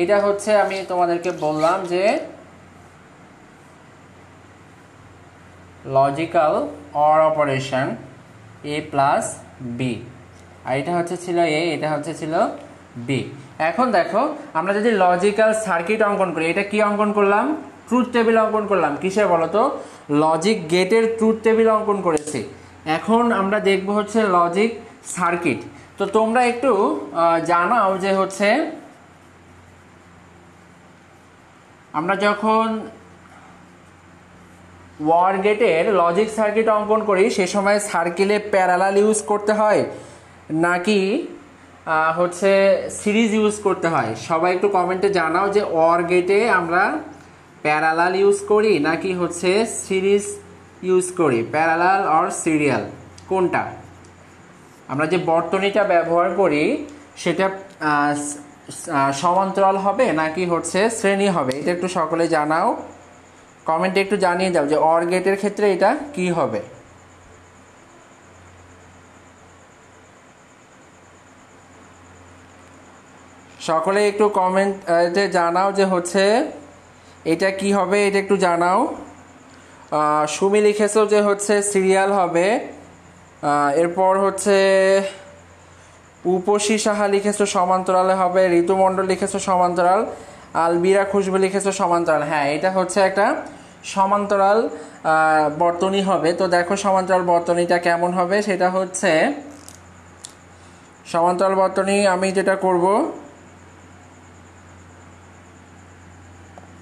এটা হচ্ছে আমি তোমাদেরকে বললাম যে logical or operation a + b, আর এটা হচ্ছে ছিল a, এটা হচ্ছে ছিল b। এখন দেখো আমরা যদি লজিক্যাল সার্কিট অঙ্কন করি, এটা কি অঙ্কন করলাম? ট্রুথ টেবিল অঙ্কন করলাম। কিসের বলো তো? লজিক গেটের ট্রুথ টেবিল অঙ্কন করেছি। এখন আমরা দেখব হচ্ছে লজিক সার্কিট। তো তোমরা একটু জানাও যে হচ্ছে আমরা যখন ওয়ার গেটের লজিক সার্কিট অঙ্কন করি সে সময় সার্কেলে প্যারালাল ইউজ করতে হয় নাকি হচ্ছে সিরিজ ইউজ করতে হয়? সবাই একটু কমেন্টে জানাও যে ওয়ার গেটে আমরা প্যারালাল ইউজ করি নাকি হচ্ছে সিরিজ ইউজ করি, প্যারালাল অর সিরিয়াল কোনটা? আমরা যে বর্তনীটা ব্যবহার করি সেটা সমান্তরাল হবে নাকি হচ্ছে শ্রেণী হবে? এটা একটু সকলে জানাও, কমেন্টে একটু জানিয়ে দাও যে অর গেটের ক্ষেত্রে এটা কি হবে। সকলে একটু কমেন্টে জানাও যে হচ্ছে এটা কি হবে, এটা একটু জানাও। সুমি লিখেছো যে হচ্ছে সিরিয়াল হবে, এরপর হচ্ছে উপসী সাহা লিখেছো সমান্তরালে হবে, ঋতুমণ্ডল লিখেছো সমান্তরাল, আলবিরা খুশবু লিখেছো সমান্তরাল। হ্যাঁ, এটা হচ্ছে একটা সমান্তরাল বর্তনী হবে। তো দেখো সমান্তরাল বর্তনীটা কেমন হবে, সেটা হচ্ছে সমান্তরাল বর্তনী আমি যেটা করব,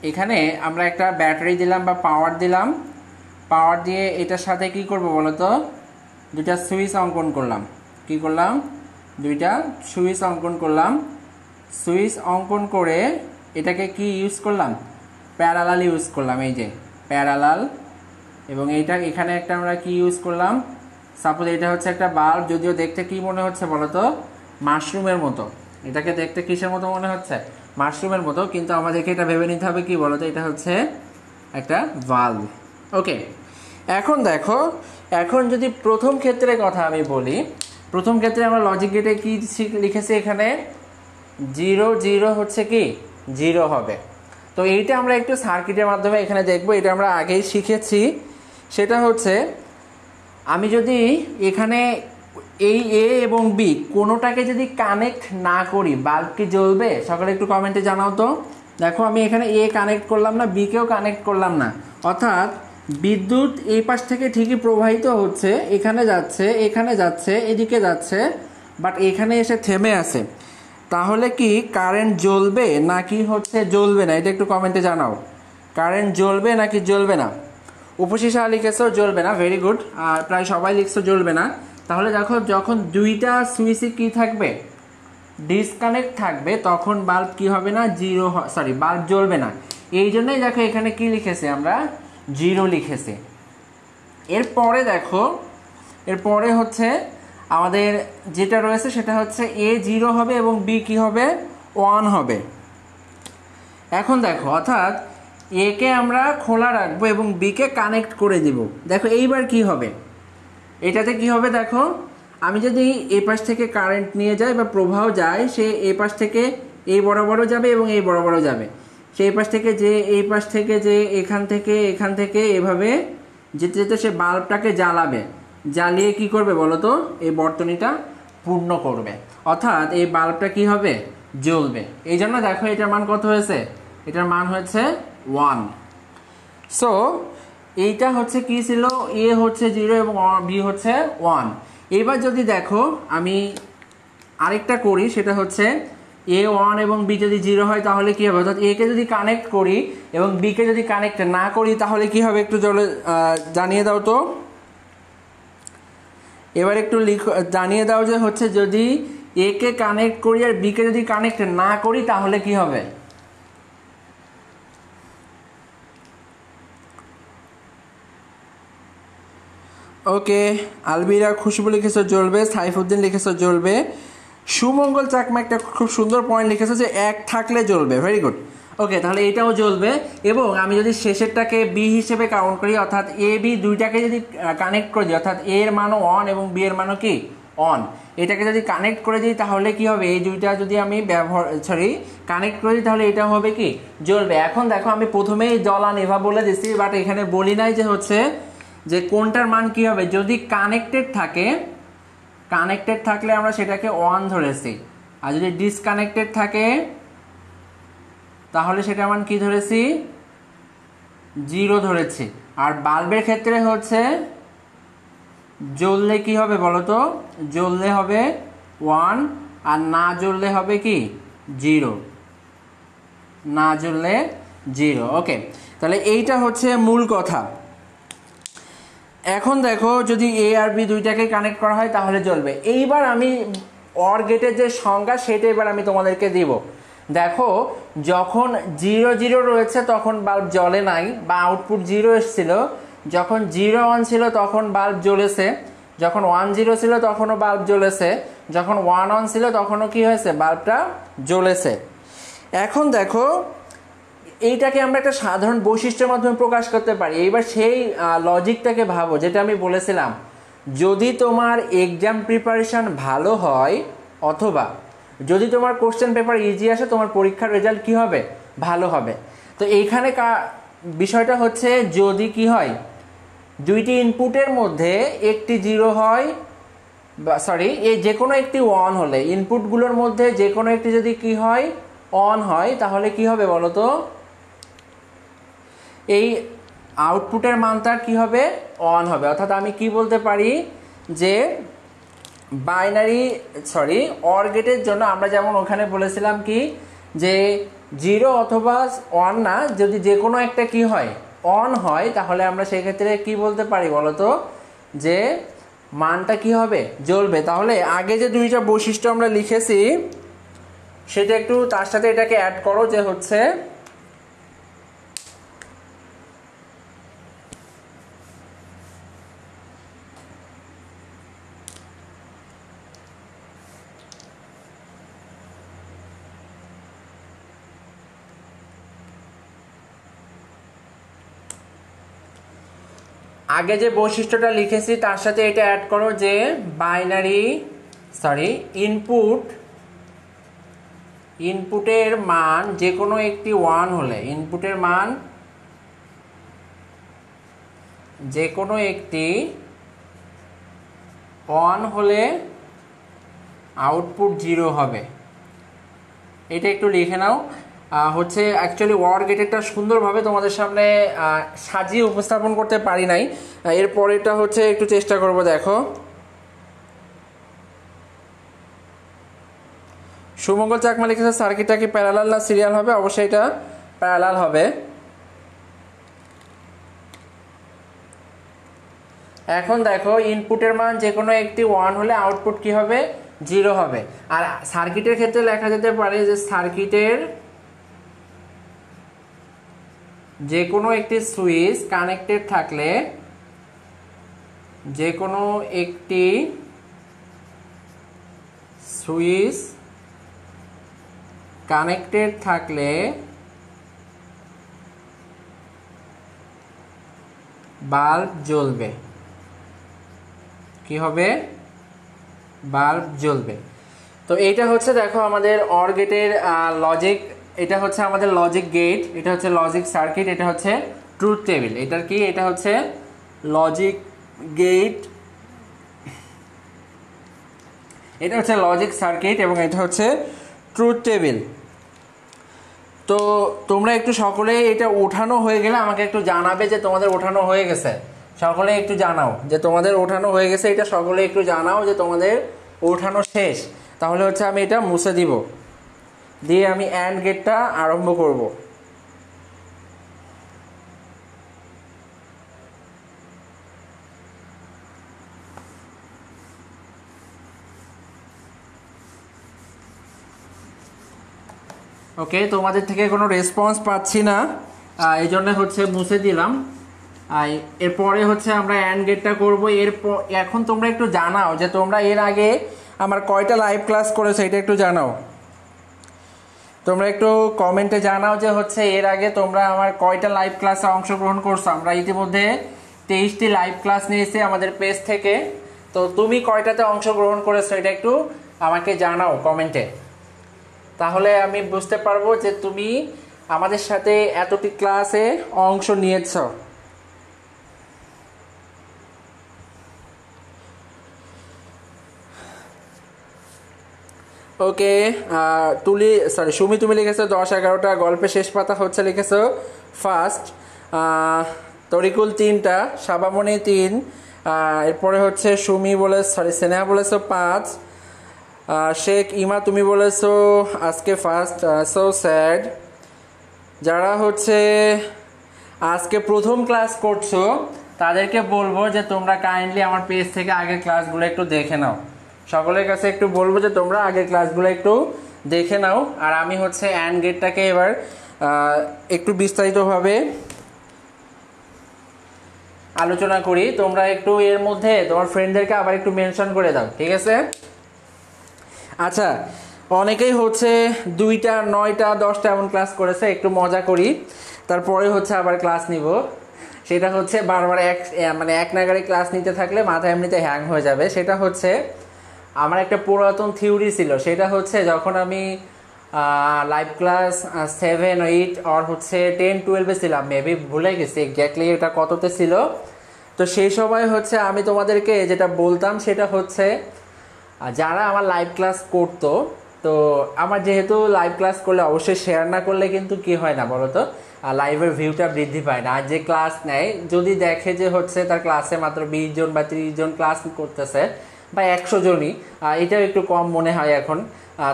এখানে আমরা একটা ব্যাটারি দিলাম বা পাওয়ার দিলাম, পাওয়ার দিয়ে এটার সাথে কি করব বলো তো? দুইটা সুইচ অঙ্কন করলাম। কি করলাম? দুইটা সুইচ অঙ্কন করলাম। সুইচ অঙ্কন করে এটাকে কি ইউজ করলাম? প্যারালাল ইউজ করলাম। এই যে প্যারালাল, এবং এইটা এখানে একটা আমরা কি ইউজ করলাম? সাপোজ এটা হচ্ছে একটা বাল্ব, যদিও দেখতে কি মনে হচ্ছে বলো তো? মাশরুমের মতো। এটাকে দেখতে কিসের মতো মনে হচ্ছে? মাশরুমের মতো, কিন্তু আমাদেরকে এটা ভেবে নিতে হবে কি বলো তো? এটা হচ্ছে একটা বাল্ব। ওকে, এখন দেখো, এখন যদি প্রথম ক্ষেত্রের কথা আমি বলি, প্রথম ক্ষেত্রে আমরা লজিক গেটে কি লিখেছি? এখানে 0 0 হচ্ছে কি 0 হবে। তো এইটা আমরা একটু সার্কিটের মাধ্যমে এখানে দেখব। এটা আমরা আগেই শিখেছি। সেটা হচ্ছে আমি যদি এখানে এই এ এবং বি কোনোটাকে যদি কানেক্ট না করি, বাল্ব কি জ্বলবে? সকালে একটু কমেন্টে জানাও তো। দেখো আমি এখানে এ কানেক্ট করলাম না, বিকেও কানেক্ট করলাম না, অর্থাৎ বিদ্যুৎ এই পাশ থেকে ঠিকই প্রবাহিত হচ্ছে, এখানে যাচ্ছে, এখানে যাচ্ছে, এদিকে যাচ্ছে, বাট এখানে এসে থেমে আছে। তাহলে কি কারেন্ট জ্বলবে নাকি হচ্ছে জ্বলবে না? এটা একটু কমেন্টে জানাও। কারেন্ট জ্বলবে নাকি জ্বলবে না? উপসী সাহা লিখেছো জ্বলবে না, ভেরি গুড। আর প্রায় সবাই লিখছো জ্বলবে না। তাহলে দেখো যখন দুইটা সুইচে কি থাকবে? ডিসকানেক্ট থাকবে, তখন বাল্ব কি হবে না? বাল্ব জ্বলবে না। এই জন্যই দেখো এখানে কি লিখেছে? আমরা 0 লিখেছি। এরপরে দেখো, এরপরে হচ্ছে আমাদের যেটা রয়েছে সেটা হচ্ছে এ 0 হবে এবং বি কি হবে? 1 হবে। এখন দেখো, অর্থাৎ এ কে আমরা খোলা রাখবো এবং বি কে কানেক্ট করে দিব। দেখো এইবার কি হবে? এটাতে কি হবে দেখো, আমি যদি এই পাশ থেকে কারেন্ট নিয়ে যাই বা প্রবাহ যায়, সে এই পাশ থেকে এই বরাবরও যাবে এবং এই বরাবরও যাবে। সেই পাশ থেকে যে এই পাশ থেকে যে এখান থেকে এভাবে যেতে যেতে সে বাল্বটাকে জ্বালাবে। জ্বালিয়ে কি করবে বলো তো? এই বর্তনীটা পূর্ণ করবে, অর্থাৎ এই বাল্বটা কি হবে, জ্বলবে। এই জন্য দেখো এটার মান কত হয়েছে, এটার মান হচ্ছে 1। সো এইটা হচ্ছে কি ছিল, এ হচ্ছে 0 এবং বি হচ্ছে 1। এবার যদি দেখো আমি আরেকটা করি, সেটা হচ্ছে এ 1 এবং বি যদি 0 হয় তাহলে কি হবে, অর্থাৎ এ কে যদি কানেক্ট করি এবং বি কে যদি কানেক্ট না করি তাহলে কি হবে, একটু জানিয়ে দাও তো। এবার একটু জানিয়ে দাও যে হচ্ছে যদি এ কে কানেক্ট করি আর বি কে যদি কানেক্ট না করি তাহলে কি হবে। ওকে, আলবিরা খুশবু লিখেছো জ্বলবে, সাইফুদ্দিন লিখেছো জ্বলবে, সুমঙ্গল চাকমা একটা খুব সুন্দর পয়েন্ট লিখেছো যে 1 থাকলে জ্বলবে, ভেরি গুড। ওকে, তাহলে এটাও জ্বলবে। এবং আমি যদি শেষেরটাকে বি হিসেবে কাউন্ট করি, অর্থাৎ এ বি দুইটাকে যদি কানেক্ট করে দিই, অর্থাৎ এ এর মানও 1 এবং বি এর মানও কি 1, এটাকে যদি কানেক্ট করে দিই তাহলে কি হবে, এই দুইটা যদি আমি কানেক্ট করে দিই তাহলে এটা হবে কি, জ্বলবে। এখন দেখো আমি প্রথমেই জ্বলা নেভা বলে দিচ্ছি, বাট এখানে বলি নাই যে হচ্ছে যে কোনটার মান কি হবে। যদি কানেক্টেড থাকে, কানেক্টেড থাকলে আমরা সেটাকে 1 ধরেছি, আর যদি ডিসকানেক্টেড থাকে তাহলে সেটার মান কি ধরেছি, 0 ধরেছি। আর বাল্বের ক্ষেত্রে হচ্ছে জ্বললে কি হবে বলো তো, জ্বললে হবে 1 আর না জ্বললে হবে কি 0, না জ্বললে 0। ওকে, তাহলে এইটা হচ্ছে মূল কথা। এখন দেখো যদি এ আর বি দুইটাকে কানেক্ট করা হয় তাহলে জ্বলবে। এইবার আমি অর গেটের যে সংজ্ঞা সেটা এবার আমি তোমাদেরকে দিব। দেখো যখন 0 0 রয়েছে তখন বাল্ব জ্বলে নাই বা আউটপুট 0 এসেছিল, যখন 0 1 ছিল তখন বাল্ব জ্বলেছে, যখন 1 0 ছিল তখনও বাল্ব জ্বলেছে, যখন 1 1 ছিল তখনও কি হয়েছে, বাল্বটা জ্বলেছে। এখন দেখো এইটাকে আমরা একটা সাধারণ বৈশিষ্ট্যের মাধ্যমে প্রকাশ করতে পারি। এইবার সেই লজিকটাকে ভাবো যেটা আমি বলেছিলাম, যদি তোমার এক্সাম প্রিপারেশন ভালো হয় অথবা যদি তোমার কোশ্চেন পেপার ইজি আসে তোমার পরীক্ষার রেজাল্ট কি হবে, ভালো হবে। তো এইখানে বিষয়টা হচ্ছে যদি কি হয়, দুইটি ইনপুটের মধ্যে একটি 0 হয়, এই যে কোনো একটি 1 হলে, ইনপুটগুলোর মধ্যে যে কোনো একটি যদি কি হয়, অন হয়, তাহলে কি হবে বলো তো, এই আউটপুটের মানটা কি হবে, অন হবে। অর্থাৎ আমি কি বলতে পারি যে অর গেটের জন্য আমরা যেমন ওখানে বলেছিলাম কি যে 0 অথবা 1 না, যদি যে কোনো একটা কি হয়, অন হয়, তাহলে আমরা সেই ক্ষেত্রে কি বলতে পারি বলতো, যে মানটা কি হবে, জ্বলবে। তাহলে আগে যে দুইটা বৈশিষ্ট্য আমরা লিখেছি সেটা একটু তার সাথে এটাকে অ্যাড করো, যে হচ্ছে আগে যে বৈশিষ্ট্যটা লিখেছি তার সাথে এটা অ্যাড করো, যে ইনপুটের মান যে কোনো একটি 1 হলে, ইনপুটের মান যে কোনো একটি 1 হলে আউটপুট 0 হবে। এটা একটু লিখে নাও। হচ্ছে অ্যাকচুয়ালি ওয়ার গেটেরটা সুন্দরভাবে তোমাদের সামনে সাজিয়ে উপস্থাপন করতে পারি নাই, এরপর এটা হচ্ছে একটু চেষ্টা করব। দেখো সুমঙ্গল চাকমা লিখেছে সার্কিটটা কি প্যারালাল না সিরিয়াল হবে, অবশ্যই এটা প্যারালাল হবে। এখন দেখো ইনপুটের মান যে কোনো একটি 1 হলে আউটপুট কি হবে, 0 হবে। আর সার্কিটের ক্ষেত্রে লেখা যেতে পারে যে সার্কিটের যে কোনো একটি সুইচ কানেক্টেড থাকলে, যে কোনো একটি সুইচ কানেক্টেড থাকলে বাল্ব জ্বলবে। কি হবে, বাল্ব জ্বলবে। তো এইটা হচ্ছে দেখো আমাদের অর গেটের লজিক, এটা হচ্ছে আমাদের লজিক গেট, এটা হচ্ছে লজিক সার্কিট, এটা হচ্ছে ট্রুথ টেবিল। এটার কি, এটা হচ্ছে লজিক গেট, এটা হচ্ছে লজিক সার্কিট এবং এটা হচ্ছে ট্রুথ টেবিল। তো তোমরা একটু সকলে এটা ওঠানো হয়ে গেলে আমাকে একটু জানাবে যে তোমাদের ওঠানো হয়ে গেছে। সকলে একটু জানাও যে তোমাদের ওঠানো হয়ে গেছে, এটা সকলে একটু জানাও যে তোমাদের ওঠানো শেষ। তাহলে হচ্ছে আমি এটা মুছে দিব, দিয়ে আমি অ্যান্ড গেটটা আরম্ভ করব। ওকে, তোমাদের থেকে কোনো রেসপন্স পাচ্ছি না, এই জন্য হচ্ছে মুছে দিলাম। এরপরে হচ্ছে আমরা অ্যান্ড গেটটা করবো। এরপর এখন তোমরা একটু জানাও যে তোমরা এর আগে আমার কয়টা লাইভ ক্লাস করেছো, এটা একটু জানাও। তোমরা একটু কমেন্টে জানাও যে হচ্ছে এর আগে তোমরা আমার কয়টা লাইভ ক্লাসে অংশগ্রহণ করছো। আমরা ইতিমধ্যে 23টি লাইভ ক্লাস নিয়েছি আমাদের পেজ থেকে। তো তুমি কয়টাতে অংশগ্রহণ করেছো এটা একটু আমাকে জানাও কমেন্টে, তাহলে আমি বুঝতে পারবো যে তুমি আমাদের সাথে এতটি ক্লাসে অংশ নিয়েছ। ওকে, সুমি তুমি লিখেছো 10-11টা, গল্পের শেষ পাতা হচ্ছে লিখেছো ফার্স্ট, তরিকুল 3টা, সাবামণি 3, এরপরে হচ্ছে সুমি স্নেহা বলেছো 5, শেখ ইমা তুমি বলেছো আজকে ফার্স্ট, সো স্যাড। যারা হচ্ছে আজকে প্রথম ক্লাস করছো তাদেরকে বলবো যে তোমরা কাইন্ডলি আমার পেজ থেকে আগের ক্লাসগুলো একটু দেখে নাও। সকলের কাছে একটু বলবো যে তোমরা আগের ক্লাসগুলো একটু দেখে নাও। আর আমি হচ্ছে অ্যান্ড গেটটাকে এবার একটু বিস্তারিতভাবে আলোচনা করি। তোমরা একটু এর মধ্যে তোমার ফ্রেন্ডদেরকে আবার একটু মেনশন করে দাও, ঠিক আছে? আচ্ছা, অনেকেই হচ্ছে 2টা, 9টা, 10টা এমন ক্লাস করেছে, একটু মজা করি, তারপরে হচ্ছে আবার ক্লাস নিব। সেটা হচ্ছে বারবার এক নাগারে ক্লাস নিতে থাকলে মাথা এমনিতে হ্যাং হয়ে যাবে। সেটা হচ্ছে আমার একটা পুরাতন থিওরি ছিল, সেটা হচ্ছে যখন আমি লাইভ ক্লাস 7, 8 আর হচ্ছে 10, 12-এ ছিলাম, মেবি ভুলে গেছি এক্স্যাক্টলি এটা কততে ছিল। তো সেই সময় হচ্ছে আমি তোমাদেরকে যেটা বলতাম সেটা হচ্ছে যারা আমার লাইভ ক্লাস করতো, তো আমার যেহেতু লাইভ ক্লাস করলে অবশ্যই শেয়ার না করলে কিন্তু কি হয় না বলো তো, লাইভের ভিউটা বৃদ্ধি পায় না। আর যে ক্লাস নেয় যদি দেখে যে হচ্ছে তার ক্লাসে মাত্র 20 জন বা 30 জন ক্লাস করতেছে বা 100 জনই, এটাও একটু কম মনে হয় এখন,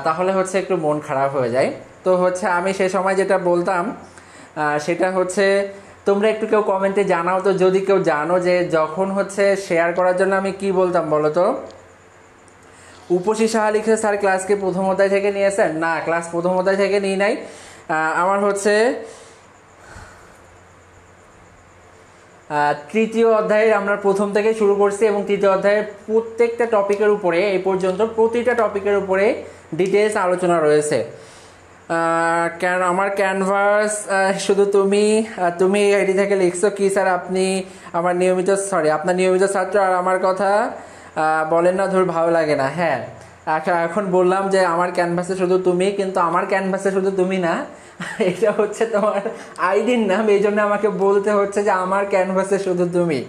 তাহলে হচ্ছে একটু মন খারাপ হয়ে যায়। তো হচ্ছে আমি সে সময় যেটা বলতাম সেটা হচ্ছে তোমরা একটু কেউ কমেন্টে জানাও তো, যদি কেউ জানো যে যখন হচ্ছে শেয়ার করার জন্য আমি কি বলতাম বলো তো। উপসী সাহা লিখে স্যার ক্লাসকে প্রথম অধ্যায় থেকে নিয়েছেন? না, ক্লাস প্রথম অধ্যায় থেকে নিই নাই। আমার হচ্ছে 3য় অধ্যায়ের আমরা প্রথম থেকে শুরু করছি এবং 3য় অধ্যায়ের প্রত্যেকটা টপিকের উপরে এই পর্যন্ত প্রতিটা টপিকের উপরে ডিটেলস আলোচনা রয়েছে। আমার ক্যানভাস শুধু তুমি এই আইডি থেকে লিখছো কি স্যার আপনি আপনার নিয়মিত ছাত্র আর আমার কথা বলেন না, ধর ভালো লাগে না। হ্যাঁ, এখন বললাম যে আমার ক্যানভাসে শুধু তুমি, কিন্তু আমার ক্যানভাসে শুধু তুমি না, এটা হচ্ছে তোমার আইডির নাম, এই জন্য আমাকে বলতে হচ্ছে যে আমার ক্যানভাসে শুধু তুমি।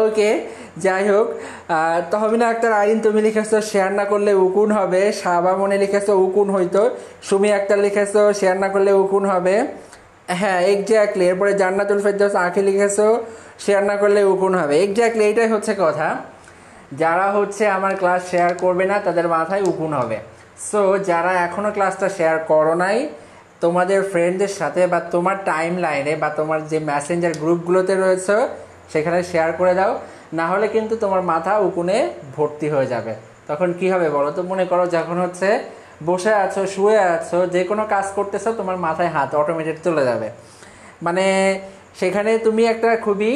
ওকে, যাই হোক, তহমিনা আক্তার আইরিন তুমি লিখেছো শেয়ার না করলে উকুন হবে, সাবামণি লিখেছো উকুন হইতো, সুমি আক্তার লিখেছো শেয়ার না করলে উকুন হবে। হ্যাঁ, এক্স্যাক্টলি। এরপরে জান্নাতুল ফেরদৌস আঁখি লিখেছো শেয়ার না করলে উকুন হবে। এক্স্যাক্টলি, এইটাই হচ্ছে কথা। যারা হচ্ছে আমার ক্লাস শেয়ার করবে না তাদের মাথায় উকুন হবে। সো যারা এখনও ক্লাসটা শেয়ার করো নাই, তোমাদের ফ্রেন্ডদের সাথে বা তোমার টাইম লাইনে বা তোমার যে মেসেঞ্জার গ্রুপগুলোতে রয়েছে সেখানে শেয়ার করে দাও, না হলে কিন্তু তোমার মাথা উকুনে ভর্তি হয়ে যাবে। তখন কি হবে বলো তো? মনে করো যখন হচ্ছে বসে আছো, শুয়ে আছো, যে কোনো কাজ করতেছো, তোমার মাথায় হাত অটোমেটিক চলে যাবে, মানে সেখানে তুমি একটা খুবই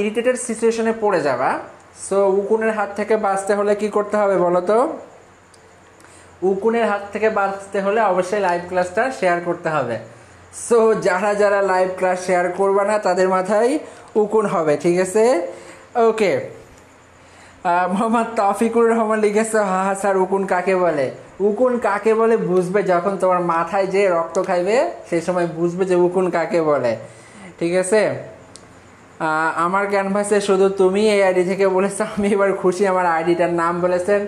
ইরিটেটেড সিচুয়েশনে পড়ে যাবা। সো উকুনের হাত থেকে বাঁচতে হলে কি করতে হবে বলো তো? উকুনের হাত থেকে বাঁচতে হলে অবশ্যই লাইভ ক্লাসটা শেয়ার করতে হবে। সো যারা লাইভ ক্লাস শেয়ার করবে না তাদের মাথায় উকুন হবে, ঠিক আছে? ওকে, মোহাম্মদ তৌফিকুর রহমান লিখেছে হা স্যার উকুন কাকে বলে? উকুন কাকে বলে বুঝবে যখন তোমার মাথায় যে রক্ত খাইবে, সেই সময় বুঝবে যে উকুন কাকে বলে, ঠিক আছে? আমার ক্যানভাসে শুধু তুমি এই আইডি থেকে বলেছো, আমি এবার খুশি। আমার আইডিটার নাম বলেছেন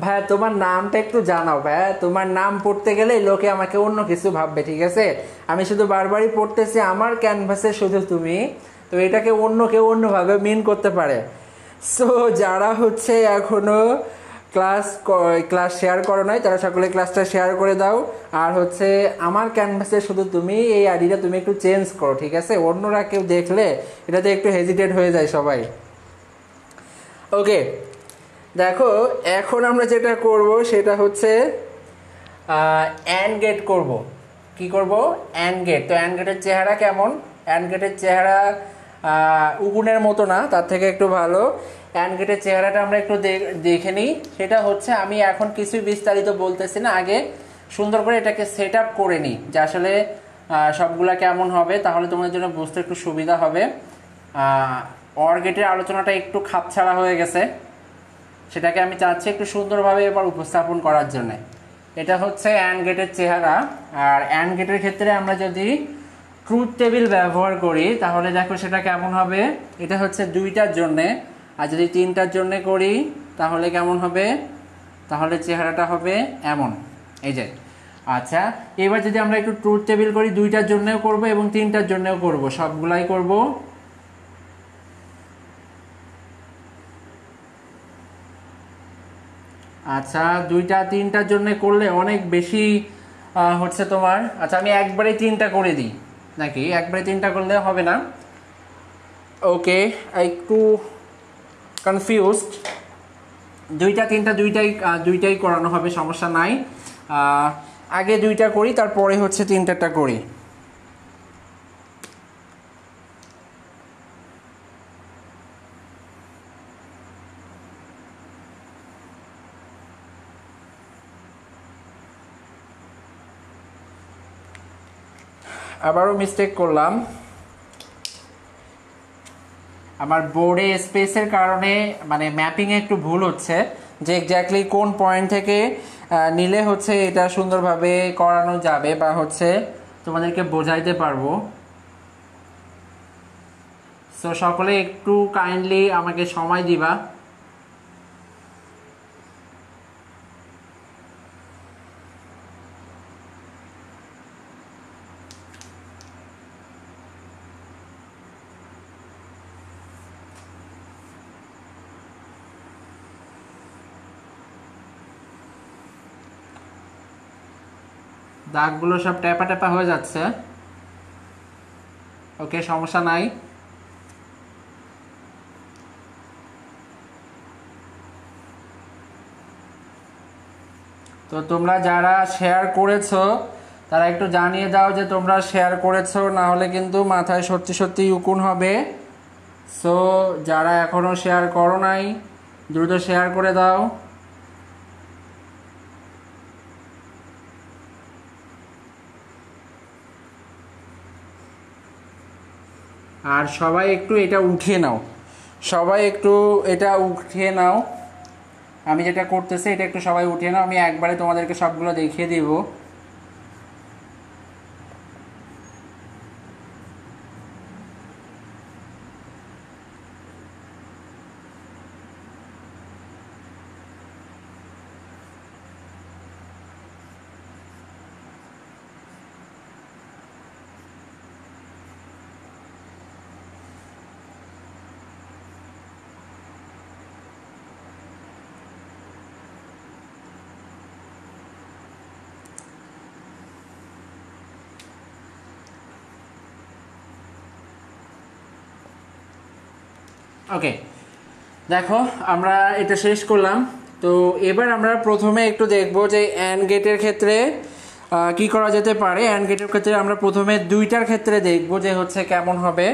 ভাইয়া তোমার নামটা একটু জানাও ভাইয়া, তোমার নাম পড়তে গেলে লোকে আমাকে অন্য কিছু ভাববে, ঠিক আছে? আমি শুধু বারবারই পড়তেছি আমার ক্যানভাসে শুধু তুমি, তো এটাকে অন্য কেউ অন্যভাবে মিন করতে পারে। সো যারা হচ্ছে এখনো ক্লাস শেয়ার করো নাই তারা সকলে ক্লাসটা শেয়ার করে দাও। আর হচ্ছে আমার ক্যানভাসে শুধু তুমি, এই আইডিটা তুমি একটু চেঞ্জ করো, ঠিক আছে? অন্যরা কেউ দেখলে এটাতে একটু হেজিটেট হয়ে যায় সবাই। ওকে, দেখো এখন আমরা যেটা করব সেটা হচ্ছে অ্যান্ড গেট করব। কি করব? And get. তো অ্যান্ড গেটের চেহারা কেমন? অ্যান্ড গেটের চেহারা উগুনের মতো না, তার থেকে একটু ভালো। অ্যান্ড গেটের চেহারাটা আমরা একটু দেখে নিই। সেটা হচ্ছে, আমি এখন কিছুই বিস্তারিত বলতেছি না, আগে সুন্দর করে এটাকে সেট আপ করে নিই যে আসলে সবগুলা কেমন হবে, তাহলে তোমাদের জন্য বুঝতে একটু সুবিধা হবে। অর গেটের আলোচনাটা একটু খাপছাড়া হয়ে গেছে, সেটাকে আমি চাচ্ছি একটু সুন্দরভাবে এবার উপস্থাপন করার জন্য। এটা হচ্ছে অ্যান্ড গেটের চেহারা। আর অ্যান্ড গেটের ক্ষেত্রে আমরা যদি ট্রুথ টেবিল ব্যবহার করি তাহলে দেখো সেটা কেমন হবে। এটা হচ্ছে 2টার জন্যে, আর যদি 3টার জন্যে করি তাহলে কেমন হবে? তাহলে চেহারাটা হবে এমন, এই যে। আচ্ছা, এবার যদি আমরা একটু ট্রুথ টেবিল করি, 2টার জন্যেও করব এবং 3টার জন্যেও করব, সবগুলাই করব। আচ্ছা, 2টা 3টার জন্য করলে অনেক বেশি হচ্ছে তোমার। আচ্ছা, আমি একবারে 3টা করে দিই, নাকি একবারে 3টা করলে হবে না? ওকে, একটু কনফিউজড। 2টা 3টা দুইটাই করানো হবে, সমস্যা নাই। আগে 2টা করি, তারপরে হচ্ছে 3টাটা করি। আবারও মিস্টেক করলাম, আমার বোর্ডে স্পেসের কারণে মানে ম্যাপিংয়ে একটু ভুল হচ্ছে, যে এক্স্যাক্টলি কোন পয়েন্ট থেকে নিলে হচ্ছে এটা সুন্দরভাবে করানো যাবে বা হচ্ছে তোমাদেরকে বোঝাইতে পারবো। সো সকলে একটু কাইন্ডলি আমাকে সময় দিবা। দাগগুলো সব ট্যাপা ট্যাপা হয়ে যাচ্ছে। ওকে, সমস্যা নাই। তো তোমরা যারা শেয়ার করেছো তারা একটু জানিয়ে দাও যে তোমরা শেয়ার করেছো, না হলে কিন্তু মাথায় সত্যি সত্যি উকুন হবে। সো যারা এখনো শেয়ার করো নাই দ্রুত শেয়ার করে দাও। আর সবাই একটু এটা উঠিয়ে নাও, সবাই একটু এটা উঠিয়ে নাও। আমি যেটা করতেছি এটা একটু সবাই উঠিয়ে নাও, আমি একবারে তোমাদেরকে সবগুলো দেখিয়ে দিব। ওকে, দেখো আমরা এটা শেষ করলাম। তো এবার আমরা প্রথমে একটু দেখব যে অ্যান্ড গেটের ক্ষেত্রে কি করা যেতে পারে। অ্যান্ড গেটের ক্ষেত্রে আমরা প্রথমে 2টার ক্ষেত্রে দেখব যে হচ্ছে কেমন হবে,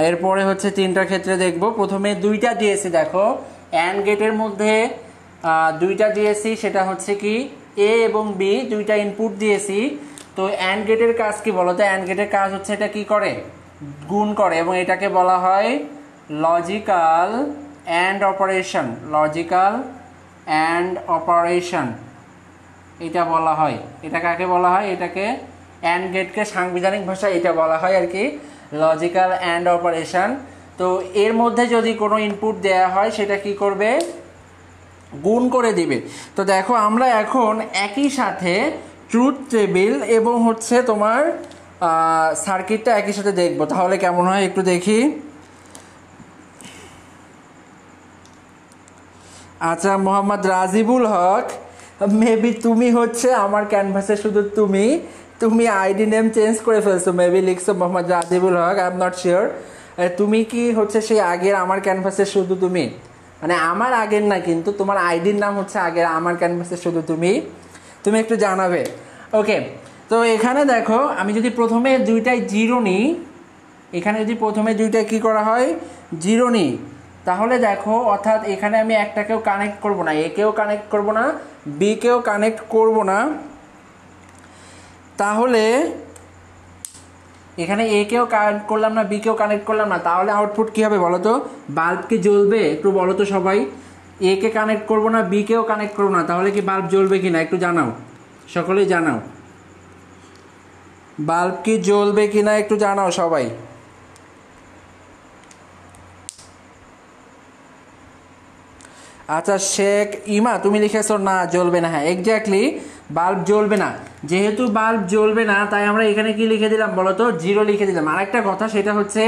এরপরে হচ্ছে 3টার ক্ষেত্রে দেখব। প্রথমে 2টা দিয়েছি, দেখো অ্যান্ড গেটের মধ্যে 2টা দিয়েছি, সেটা হচ্ছে কি এ এবং বি, 2টা ইনপুট দিয়েছি। তো অ্যান্ড গেটের কাজ কি বলো তো? অ্যান্ড গেটের কাজ হচ্ছে এটা কি করে? গুণ করে, এবং এটাকে বলা হয় logical and operation. Logical and operation এটা বলা হয়। এটা কাকে বলা হয়? এটাকে অ্যান্ড গেটকে সাংবিধানিক ভাষায় এটা বলা হয় আর কি, লজিক্যাল অ্যান্ড অপারেশন। তো এর মধ্যে যদি কোনো ইনপুট দেয়া হয় সেটা কি করবে? গুণ করে দিবে। তো দেখো আমরা এখন একই সাথে ট্রুথ টেবিল এবং হচ্ছে তোমার সার্কিটটা একই সাথে দেখব, তাহলে কেমন হয় একটু দেখি। আচ্ছা মোহাম্মদ রাজিবুল হক, মেবি তুমি হচ্ছে আমার ক্যানভাসে শুধু তুমি আইডি নেম চেঞ্জ করে ফেলছো, মেবি লিখছো মোহাম্মদ রাজিবুল হক, আই এম নট শিওর। তুমি কি হচ্ছে সেই আগের আমার ক্যানভাসে শুধু তুমি, মানে আমার আগের না কিন্তু তোমার আইডির নাম হচ্ছে আগের আমার ক্যানভাসে শুধু তুমি একটু জানাবে। ওকে, তো এখানে দেখো আমি যদি প্রথমে দুইটাই জিরো নিই, এখানে যদি প্রথমে দুইটাই কি করা হয় জিরো নিই, তাহলে দেখো অর্থাৎ এখানে আমি একটাকেও কানেক্ট করব না, এ কেও কানেক্ট করব না, বি কেও কানেক্ট করব না, তাহলে এখানে এ কেও কানেক্ট করলাম না, বি কেও কানেক্ট করলাম না, তাহলে আউটপুট কি হবে বলো তো? বাল্ব কি জ্বলবে? একটু বলো তো সবাই। এ কে কানেক্ট করব না, বি কেও কানেক্ট করব না, তাহলে কি বাল্ব জ্বলবে কিনা একটু জানাও, সকলেই জানাও। বাল্ব কি জ্বলবে কিনা একটু জানাও সবাই। আচ্ছা শেখ ইমা তুমি লিখেছো না জ্বলবে না, হ্যাঁ এক্স্যাক্টলি বাল্ব জ্বলবে না। যেহেতু বাল্ব জ্বলবে না তাই আমরা এখানে কি লিখে দিলাম বলো তো? জিরো লিখে দিলাম। আরেকটা কথা সেটা হচ্ছে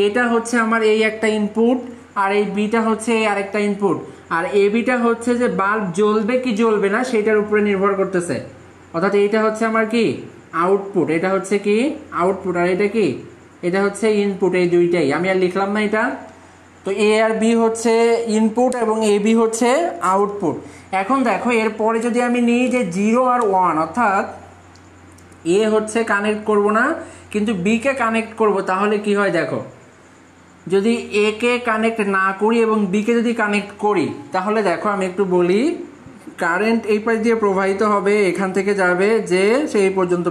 এটা হচ্ছে আমার এই একটা ইনপুট, আর এই বিটা হচ্ছে এই আরেকটা ইনপুট, আর এ বিটা হচ্ছে যে বাল্ব জ্বলবে কি জ্বলবে না সেটার উপরে নির্ভর করতেছে। অর্থাৎ এইটা হচ্ছে আমার কি আউটপুট, এটা হচ্ছে কি আউটপুট, আর এটা কি এটা হচ্ছে ইনপুট। এই দুইটাই আমি আর লিখলাম না এটা। তো এ আর বি হচ্ছে ইনপুট এবং এ বি হচ্ছে আউটপুট। এখন দেখো এরপরে যদি আমি নিই যে জিরো আর ওয়ান, অর্থাৎ এ হচ্ছে কানেক্ট করব না কিন্তু বি কে কানেক্ট করব, তাহলে কি হয় দেখো, যদি এ কে কানেক্ট না করি এবং বি কে যদি কানেক্ট করি তাহলে দেখো আমি একটু বলি, কারেন্ট এই পাশ দিয়ে প্রবাহিত হবে, এখান থেকে যাবে যে সেই পর্যন্ত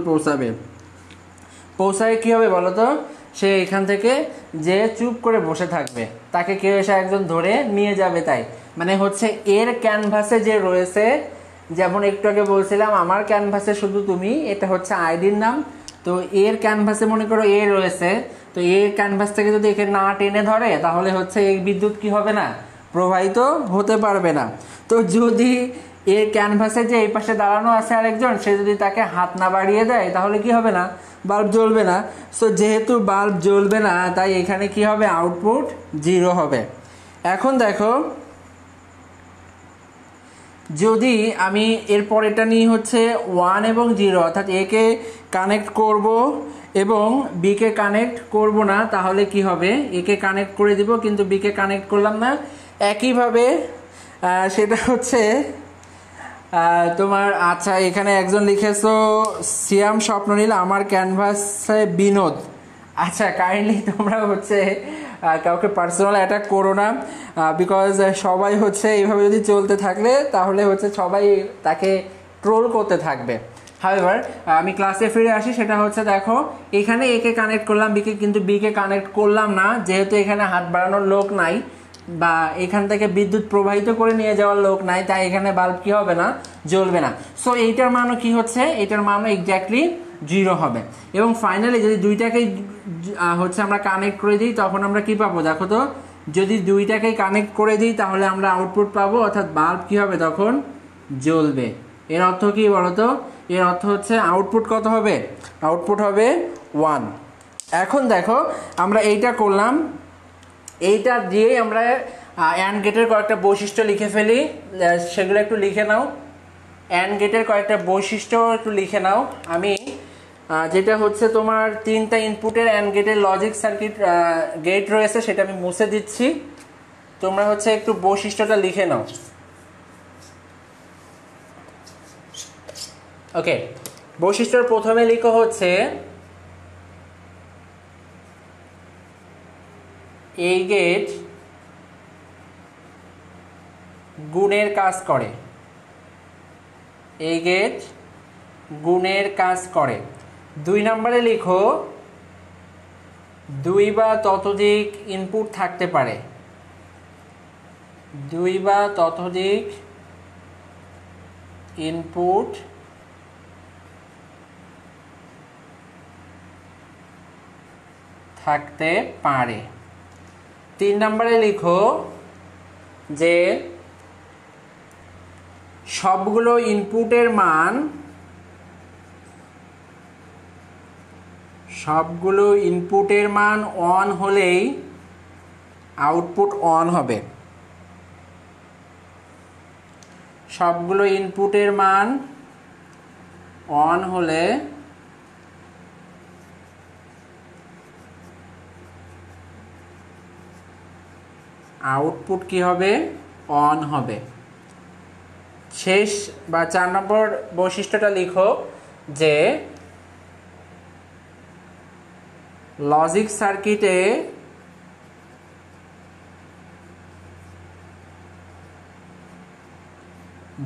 পৌঁছায় কি হবে বলো তো? সে এখান থেকে যে চুপ করে বসে থাকবে, তাকে কেউ এসে একজন ধরে নিয়ে যাবে। তাই মানে হচ্ছে এর ক্যানভাসে যে রয়েছে, যেমন একটু আগে বলছিলাম আমার ক্যানভাসে শুধু তুমি, এটা হচ্ছে আইডির নাম। তো এর ক্যানভাসে মনে করো এ রয়েছে, তো এর ক্যানভাস থেকে যদি একে না টেনে ধরে তাহলে হচ্ছে এই বিদ্যুৎ কি হবে না, প্রবাহিত হতে পারবে না। তো যদি এর ক্যানভাসে যে এই পাশে দাঁড়ানো আছে আরেকজন, সে যদি তাকে হাত না বাড়িয়ে দেয় তাহলে কি হবে না, বাল্ব জ্বলবে না। সো যেহেতু বাল্ব জ্বলবে না তাই এখানে কি হবে, আউটপুট জিরো হবে। এখন দেখো যদি আমি এরপর এটা নিয়ে হচ্ছে ওয়ান এবং জিরো, অর্থাৎ এ কে কানেক্ট করব এবং বি কে কানেক্ট করব না, তাহলে কি হবে, এ কে কানেক্ট করে দিব কিন্তু বি কে কানেক্ট করলাম না। একইভাবে সেটা হচ্ছে তোমার, আচ্ছা এখানে একজন লিখেছো সিয়াম স্বপ্ননীল আমার ক্যানভাসে বিনোদ। আচ্ছা কাইন্ডলি তোমরা হচ্ছে কাউকে পার্সোনাল অ্যাটাক করো না, বিকজ সবাই হচ্ছে এইভাবে যদি চলতে থাকলে তাহলে হচ্ছে সবাই তাকে ট্রোল করতে থাকবে। হাউএভার আমি ক্লাসে ফিরে আসি, সেটা হচ্ছে দেখো এখানে এ কে কানেক্ট করলাম বিকে, কিন্তু বি কে কানেক্ট করলাম না, যেহেতু এখানে হাত বাড়ানোর লোক নাই বা এখান থেকে বিদ্যুৎ প্রবাহিত করে নিয়ে যাওয়ার লোক নাই, তাই এখানে বাল্ব কি হবে না, জ্বলবে না। সো এইটার মানও কি হচ্ছে, এইটার মানও এক্স্যাক্টলি জিরো হবে। এবং ফাইনালি যদি দুইটাকেই হচ্ছে আমরা কানেক্ট করে দিই তখন আমরা কি পাবো দেখো তো, যদি দুইটাকেই কানেক্ট করে দিই তাহলে আমরা আউটপুট পাবো, অর্থাৎ বাল্ব কি হবে তখন জ্বলবে। এর অর্থ কি বলতো? এর অর্থ হচ্ছে আউটপুট কত হবে, আউটপুট হবে 1। এখন দেখো আমরা এইটা করলাম, এইটা দিয়েই আমরা অ্যান্ড গেটের কয়েকটা বৈশিষ্ট্য লিখে ফেলি, সেগুলো একটু লিখে নাও। অ্যান্ড গেটের কয়েকটা বৈশিষ্ট্য একটু লিখে নাও। আমি যেটা হচ্ছে তোমার তিনটা ইনপুটের অ্যান্ড গেটের লজিক সার্কিট গেট রয়েছে সেটা আমি মুছে দিচ্ছি, তোমরা হচ্ছে একটু বৈশিষ্ট্যটা লিখে নাও। ওকে, বৈশিষ্ট্যের প্রথমে লিখো হচ্ছে এই গেট গুণের কাজ করে, এই গেট গুণের কাজ করে। 2 নম্বরে লিখো 2 বা ততোধিক ইনপুট থাকতে পারে, 2 বা ততোধিক ইনপুট থাকতে পারে। 3 নম্বরে লিখো যে সবগুলো ইনপুটের মান অন হলেই আউটপুট অন হবে। সবগুলো ইনপুটের মান অন হলে আউটপুট কি হবে? অন হবে। শেষ বা 4 নম্বর বৈশিষ্ট্যটা লিখো যে লজিক সার্কিটে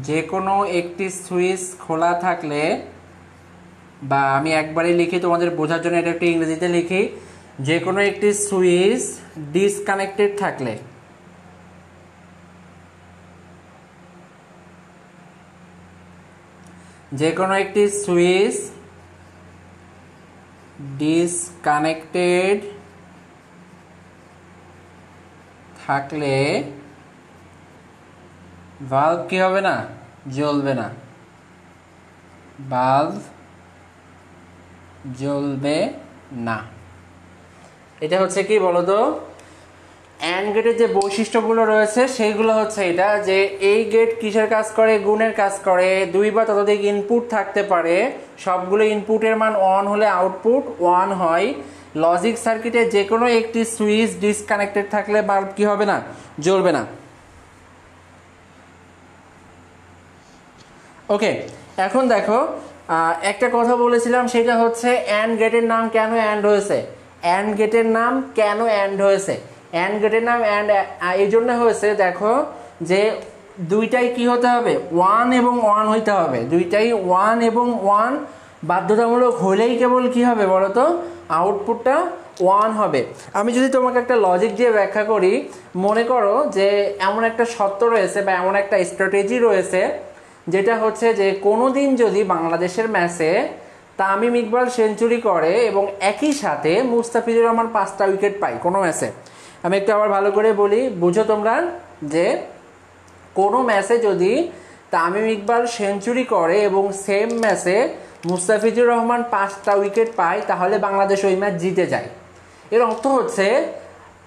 যে কোনো একটি সুইচ খোলা থাকলে, বা আমি একবারই লিখি তোমাদের বোঝার জন্য, এটা একটু ইংরেজিতে লিখি, যে কোনো একটি সুইচ ডিসকানেক্টেড থাকলে, যে কোনো একটি সুইচ ডিসকানেক্টেড থাকলে ভালভ কি হবে না? জ্বলবে না। ভালভ জ্বলবে না। এটা হচ্ছে কি বলতো, অ্যান্ড গেটের যে বৈশিষ্ট্যগুলো রয়েছে সেইগুলো হচ্ছে এটা, যে এই গেট কিসের কাজ করে? গুণের কাজ করে। 2 বা ততোধিক ইনপুট থাকতে পারে, সবগুলো ইনপুটের মান অন হলে আউটপুট ওয়ান হয়। লজিক সার্কিটে যে কোনো একটি সুইচ ডিসকানেক্টেড থাকলে বাল্ব কি হবে না? জ্বলবে না। ওকে, এখন দেখো একটা কথা বলেছিলাম, সেটা হচ্ছে অ্যান্ড গেটের নাম কেন অ্যান্ড হয়েছে। অ্যান্ড গেটের নাম কেন অ্যান্ড হয়েছে? অ্যান্ড গেটের নাম অ্যান্ড এই জন্য হয়েছে, দেখো যে দুইটাই কি হতে হবে? 1 এবং 1 হইতে হবে। দুইটাই 1 এবং 1 বাধ্যতামূলক হলেই কেবল কি হবে বলো তো? আউটপুটটা 1 হবে। আমি যদি তোমাকে একটা লজিক দিয়ে ব্যাখ্যা করি, মনে করো যে এমন একটা সত্য রয়েছে বা এমন একটা স্ট্র্যাটেজি রয়েছে, যেটা হচ্ছে যে কোনো দিন যদি বাংলাদেশের ম্যাচে তামিম ইকবাল সেঞ্চুরি করে এবং একই সাথে মুস্তাফিজুর রহমান 5টা উইকেট পায় কোনো ম্যাচে, আমি একটু আবার ভালো করে বলি, বুঝো তোমরা, যে কোনো ম্যাচে যদি তামিম ইকবাল সেঞ্চুরি করে এবং সেম ম্যাচে মুস্তাফিজুর রহমান 5টা উইকেট পায়, তাহলে বাংলাদেশ ওই ম্যাচ জিতে যায়। এর অর্থ হচ্ছে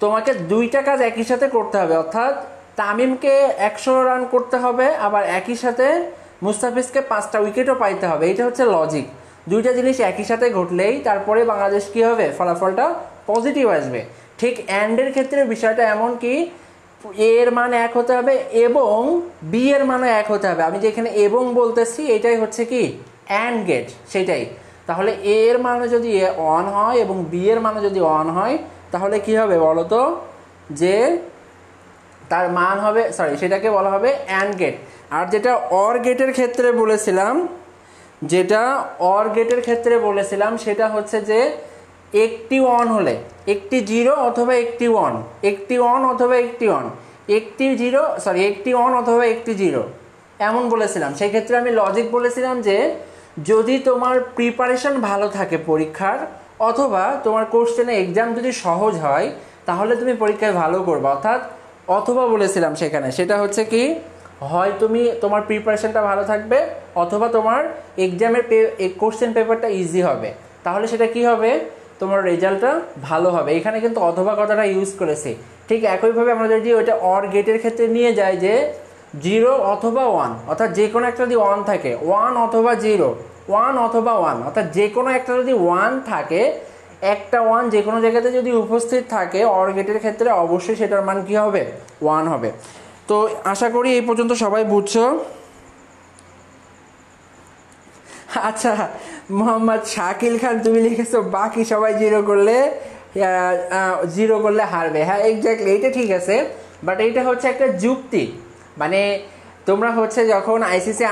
তোমাকে 2টা কাজ একই সাথে করতে হবে, অর্থাৎ তামিমকে 100 রান করতে হবে, আবার একই সাথে মুস্তাফিজকে 5টা উইকেটও পাইতে হবে। এটা হচ্ছে লজিক। 2টা জিনিস একই সাথে ঘটলেই তারপরে বাংলাদেশ কি হবে? ফলাফলটা পজিটিভ আসবে। ঠিক অ্যান্ডের ক্ষেত্রে বিষয়টা এমন কি, এ এর মান 1 হতে হবে এবং বি এর মানও 1 হতে হবে। আমি যেখানে এবং বলতেছি এটাই হচ্ছে কি অ্যান্ড গেট, সেটাই। তাহলে এ এর মানও যদি অন হয় এবং বি এর মানও যদি অন হয়, তাহলে কি হবে বলো তো? যে তার মান হবে, সেটাকে বলা হবে অ্যান্ড গেট। আর যেটা অর গেটের ক্ষেত্রে বলেছিলাম, সেটা হচ্ছে যে একটি অন হলে, একটি 0 অথবা একটি অন, একটি অন অথবা একটি অন, একটি অন অথবা একটি 0 এমন বলেছিলাম। সেই ক্ষেত্রে আমি লজিক বলেছিলাম যে যদি তোমার প্রিপারেশন ভালো থাকে পরীক্ষার, অথবা তোমার কোশ্চেনে এক্সাম যদি সহজ হয়, তাহলে তুমি পরীক্ষায় ভালো করবে। অর্থাৎ অথবা বলেছিলাম সেখানে, সেটা হচ্ছে কি, হয় তোমার প্রিপারেশনটা ভালো থাকবে, অথবা তোমার এক্সামের কোশ্চেন পেপারটা ইজি হবে, তাহলে সেটা কি হবে? তোমার রেজাল্টটা ভালো হবে। এখানে কিন্তু অথবা কথাটা ইউজ করেছি। ঠিক একইভাবে আমরা যদি ওইটা অর গেটের ক্ষেত্রে নিয়ে যাই, যে 0 অথবা 1, অর্থাৎ যে কোনো একটা যদি 1 থাকে, 1 অথবা 0, 1 অথবা 1, অর্থাৎ যে কোনো একটা যদি 1 থাকে, একটা 1 যে কোনো জায়গাতে যদি উপস্থিত থাকে অর গেটের ক্ষেত্রে, অবশ্যই সেটার মান কি হবে? 1 হবে। তো আশা করি এই পর্যন্ত সবাই বুঝছো। আচ্ছা, মোহাম্মদ শাকিল খান তুমি লিখেছো বাকি সবাই 0 করলে হারবে। হ্যাঁ, এক্স্যাক্টলি, এটা ঠিক আছে, বাট এইটা হচ্ছে একটা যুক্তি। মানে তোমরা হচ্ছে যখন আইসিসি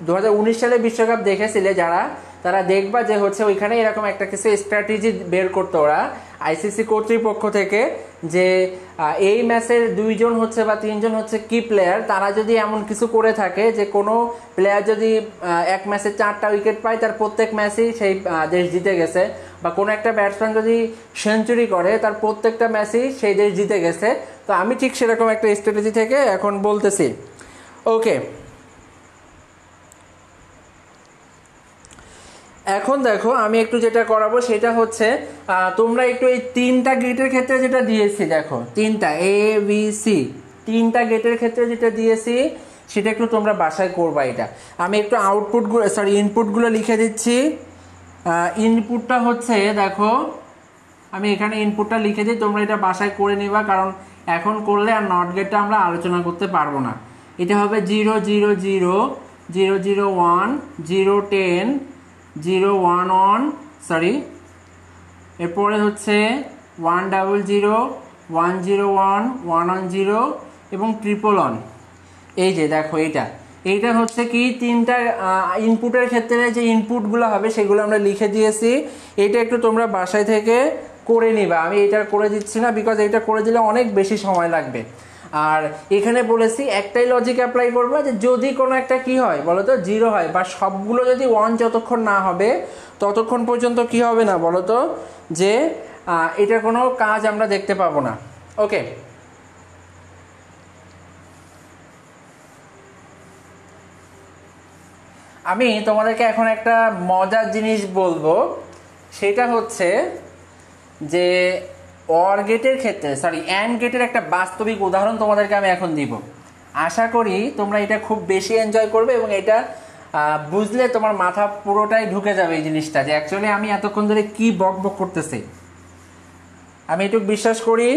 2019 সালে বিশ্বকাপ দেখেছিলে যারা, তারা দেখবা যে হচ্ছে ওইখানে এরকম একটা কিছু স্ট্র্যাটেজি বের করতো ওরা আইসিসি কর্তৃপক্ষ থেকে, যে এই ম্যাচের 2 জন হচ্ছে বা 3 জন হচ্ছে কি প্লেয়ার, তারা যদি এমন কিছু করে থাকে যে কোনো প্লেয়ার যদি এক ম্যাচে 4টা উইকেট পায়, তার প্রত্যেক ম্যাচেই সেই দেশ জিতে গেছে, বা কোনো একটা ব্যাটসম্যান যদি সেঞ্চুরি করে, তার প্রত্যেকটা ম্যাচেই সেই দেশ জিতে গেছে। তো আমি ঠিক সেরকম একটা স্ট্র্যাটেজি থেকে এখন বলতেছি। ওকে, এখন দেখো আমি একটু যেটা করাবো সেটা হচ্ছে তোমরা একটু এই তিনটা গেটের ক্ষেত্রে যেটা দিয়েছি, দেখো তিনটা ABC, তিনটা গেটের ক্ষেত্রে যেটা দিয়েছি সেটা একটু তোমরা বাসায় করবা। এটা আমি একটু ইনপুটগুলো লিখে দিচ্ছি। ইনপুটটা হচ্ছে দেখো আমি এখানে ইনপুটটা লিখে দিই, তোমরা এটা বাসায় করে নিবা, কারণ এখন করলে আর নট গেটটা আমরা আলোচনা করতে পারবো না। এটা হবে 0 0 0 0 0 1 0 10 0 1 1 সরি, এরপরে হচ্ছে 1 0 0 1 0 1 1 1 0 এবং 1 এই যে দেখো এইটা হচ্ছে কি তিনটা ইনপুটের ক্ষেত্রে যে ইনপুটগুলো হবে সেগুলো আমরা লিখে দিয়েছি। এটা একটু তোমরা বাসায় থেকে করে নিবা, আমি এটা করে দিচ্ছি না বিকজ এটা করে দিলে অনেক বেশি সময় লাগবে। আর এখানে বলেছি একটাই লজিক অ্যাপ্লাই করবা যে যদি কোনো একটা কি হয় বলো তো 0 হয় বা সবগুলো যদি 1 যতক্ষণ না হবে ততক্ষণ পর্যন্ত কি হবে না বলো তো, যে এটা কোনো কাজ আমরা দেখতে পাবো না। ওকে, আমি তোমাদেরকে এখন একটা মজার জিনিস বলবো, সেটা হচ্ছে যে অর গেটের ক্ষেত্রে অ্যান্ড গেটের একটা বাস্তবিক উদাহরণ তোমাদেরকে আমি এখন দিব। আশা করি তোমরা এটা খুব বেশি এনজয় করবে এবং এটা বুঝলে তোমার মাথা পুরোটাই ঢুকে যাবে এই জিনিসটা, যে অ্যাকচুয়ালি আমি এতক্ষণ ধরে কি বক বক করতেছি। আমি একটু বিশ্বাস করি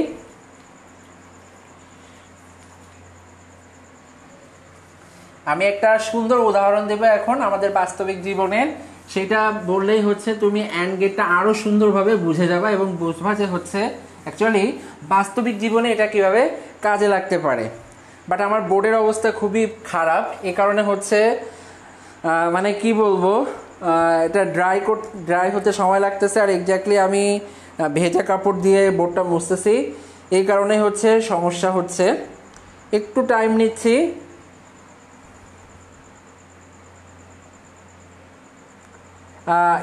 আমি একটা সুন্দর উদাহরণ দেবো এখন আমাদের বাস্তবিক জীবনের, সেটা বললেই হচ্ছে তুমি অ্যান্ড গেটটা আরও সুন্দরভাবে বুঝে যাবা এবং বুঝবা যে হচ্ছে অ্যাকচুয়ালি বাস্তবিক জীবনে এটা কিভাবে কাজে লাগতে পারে। বাট আমার বোর্ডের অবস্থা খুবই খারাপ, এ কারণে হচ্ছে মানে কি বলবো, এটা ড্রাই হতে সময় লাগতেছে, আর এক্স্যাক্টলি আমি ভেজা কাপড় দিয়ে বোর্ডটা মুছতেছি, এই কারণে হচ্ছে সমস্যা হচ্ছে, একটু টাইম নিচ্ছি।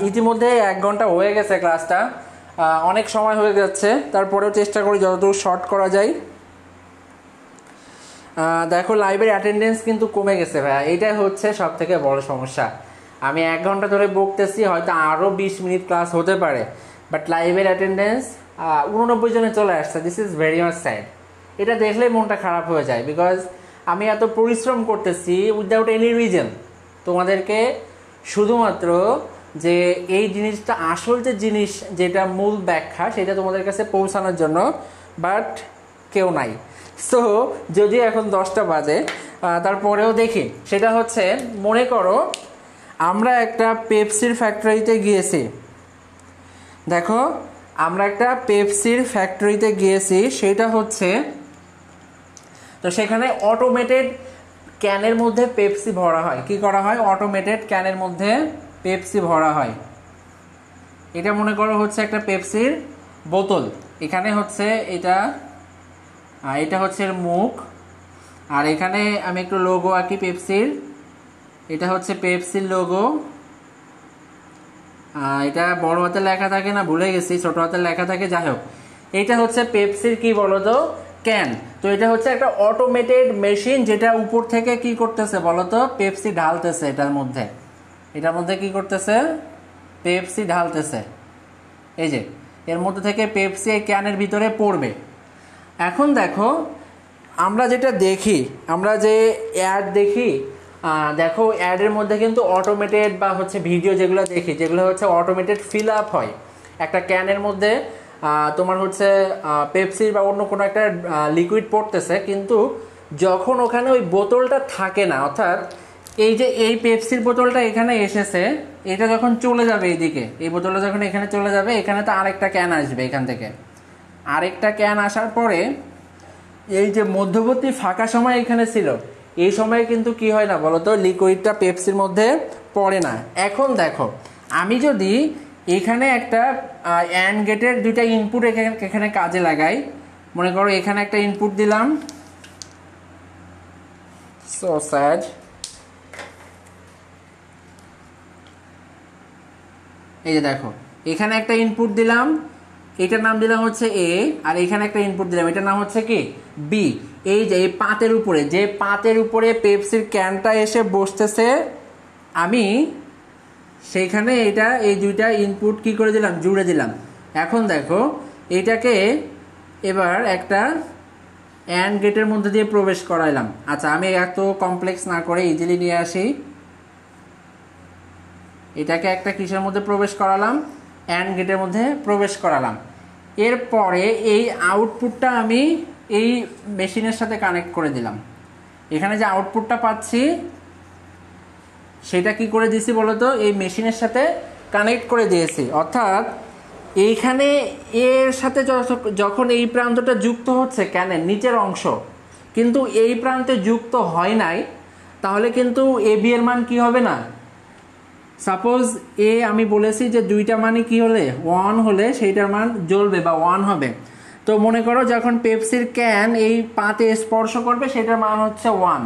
ইতিমধ্যে 1 ঘন্টা হয়ে গেছে ক্লাসটা, অনেক সময় হয়ে যাচ্ছে, তারপরেও চেষ্টা করি যতটুকু শর্ট করা যায়। দেখো লাইভের অ্যাটেন্ডেন্স কিন্তু কমে গেছে ভাইয়া, এইটাই হচ্ছে সব থেকে বড় সমস্যা। আমি 1 ঘন্টা ধরে বকতেছি, হয়তো আরও 20 মিনিট ক্লাস হতে পারে, বাট লাইভের অ্যাটেন্ডেন্স 89 জনে চলে আসছে। This is very much sad. এটা দেখলেই মনটা খারাপ হয়ে যায়, বিকজ আমি এত পরিশ্রম করতেছি উইদাউট এনি রিজন তোমাদেরকে, শুধুমাত্র যে এই জিনিসটা আসল যে জিনিস যেটা মূল ব্যাখ্যা সেটা তোমাদের কাছে পৌঁছানোর জন্য, বাট কেউ নাই। সো যদি এখন 10টা বাজে তারপরেও দেখি, সেটা হচ্ছে মনে করো আমরা একটা পেপসির ফ্যাক্টরিতে গিয়েছি, দেখো আমরা একটা পেপসির ফ্যাক্টরিতে গিয়েছি, সেটা হচ্ছে তো সেখানে অটোমেটেড ক্যানের মধ্যে পেপসি ভরা হয়। কি করা হয়? অটোমেটেড ক্যানের মধ্যে পেপসি ভরা হয়। এটা মনে করো হচ্ছে একটা পেপসির বোতল, এখানে হচ্ছে এটা হচ্ছে মুখ, আর এখানে আমি একটু লোগো আঁকি পেপসির, এটা হচ্ছে পেপসির লোগো। এটা বড় হাতে লেখা থাকে না, ভুলে গেছি, ছোট হাতে লেখা থাকে, যাই হোক এটা হচ্ছে পেপসির কি বলো তো, ক্যান। তো এটা হচ্ছে একটা অটোমেটেড মেশিন যেটা উপর থেকে কি করতেছে বলো তো, পেপসি ঢালতেছে এটার মধ্যে কি করতেছে, পেপসি ঢালতেছে। এই যে এর মধ্যে থেকে পেপসি এই ক্যানের ভিতরে পড়বে। এখন দেখো আমরা যেটা দেখি, আমরা যে অ্যাড দেখি, দেখো অ্যাডের মধ্যে কিন্তু অটোমেটেড বা হচ্ছে ভিডিও যেগুলো দেখি, যেগুলো হচ্ছে অটোমেটেড ফিল আপ হয় একটা ক্যানের মধ্যে, তোমার হচ্ছে পেপসির বা অন্য কোনো একটা লিকুইড পড়তেছে, কিন্তু যখন ওখানে ওই বোতলটা থাকে না, অর্থাৎ এই যে এই পেপসির বোতলটা এখানে এসেছে, এটা যখন চলে যাবে এইদিকে, এই বোতলটা যখন এখানে চলে যাবে, এখানে তো আরেকটা ক্যান আসবে, এখান থেকে আরেকটা ক্যান আসার পরে এই যে মধ্যবর্তী ফাঁকা সময় এখানে ছিল, এই সময়ে কিন্তু কি হয় না বলতো, লিকুইডটা পেপসির মধ্যে পড়ে না। এখন দেখো আমি যদি এখানে একটা অ্যান্ড গেটের দুইটা ইনপুট এখানে কাজে লাগাই, মনে করো এখানে একটা ইনপুট দিলাম, সো স্যাড, এই যে দেখো এখানে একটা ইনপুট দিলাম, এটার নাম দিলাম হচ্ছে এ, আর এখানে একটা ইনপুট দিলাম, এটার নাম হচ্ছে কি বি। এই যে এই পাতের উপরে, যে পাতের উপরে পেপসির ক্যানটা এসে বসতেছে, আমি সেইখানে এটা এই দুইটা ইনপুট কি করে দিলাম, জুড়ে দিলাম। এখন দেখো এটাকে এবার একটা অ্যান্ড গেটের মধ্যে দিয়ে প্রবেশ করাইলাম। আচ্ছা, আমি এত কমপ্লেক্স না করে ইজিলি নিয়ে আসি। এটাকে একটা কিসের মধ্যে প্রবেশ করালাম, অ্যান্ড গেটের মধ্যে প্রবেশ করালাম। এরপরে এই আউটপুটটা আমি এই মেশিনের সাথে কানেক্ট করে দিলাম। এখানে যে আউটপুটটা পাচ্ছি সেটা কি করে দিয়েছি বলতো, এই মেশিনের সাথে কানেক্ট করে দিয়েছি। অর্থাৎ এইখানে এর সাথে যখন এই প্রান্তটা যুক্ত হচ্ছে ক্যানের নিচের অংশ, কিন্তু এই প্রান্তে যুক্ত হয় নাই, তাহলে কিন্তু এ বি এর মান কি হবে না। সাপোজ এ আমি বলেছি যে দুইটা মানে কি হলে 1 হলে সেইটার মান জ্বলবে বা 1 হবে। তো মনে করো যখন পেপসির ক্যান এই পাতে স্পর্শ করবে সেটার মান হচ্ছে 1।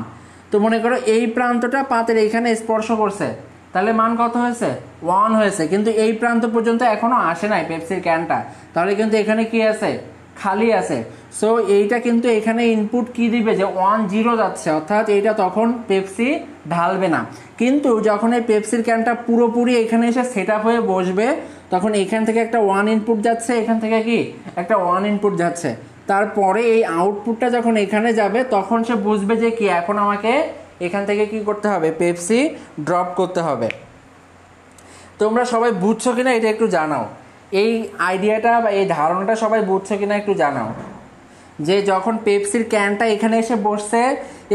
তো মনে করো এই প্রান্তটা পাতের এইখানে স্পর্শ করছে, তাহলে মান কত হয়েছে, 1 হয়েছে। কিন্তু এই প্রান্ত পর্যন্ত এখনো আসে নাই পেপসির ক্যানটা, তাহলে কিন্তু এখানে কি আছে, খালি আছে। সো এইটা কিন্তু এখানে ইনপুট কি দিবে যে 1 0 যাচ্ছে, অর্থাৎ এইটা তখন পেপসি ঢালবে না। কিন্তু যখন এই পেপসির ক্যানটা পুরোপুরি এখানে এসে সেট আপ হয়ে বসবে, তখন এখান থেকে একটা 1 ইনপুট যাচ্ছে, এখান থেকে কি একটা 1 ইনপুট যাচ্ছে। তারপরে এই আউটপুটটা যখন এখানে যাবে তখন সে বুঝবে যে কি এখন আমাকে এখান থেকে কি করতে হবে, পেপসি ড্রপ করতে হবে। তোমরা সবাই বুঝছো কিনা এটা একটু জানাও, এই আইডিয়াটা বা এই ধারণাটা সবাই বুঝছো কিনা একটু জানাও। যে যখন পেপসির ক্যানটা এখানে এসে বসছে,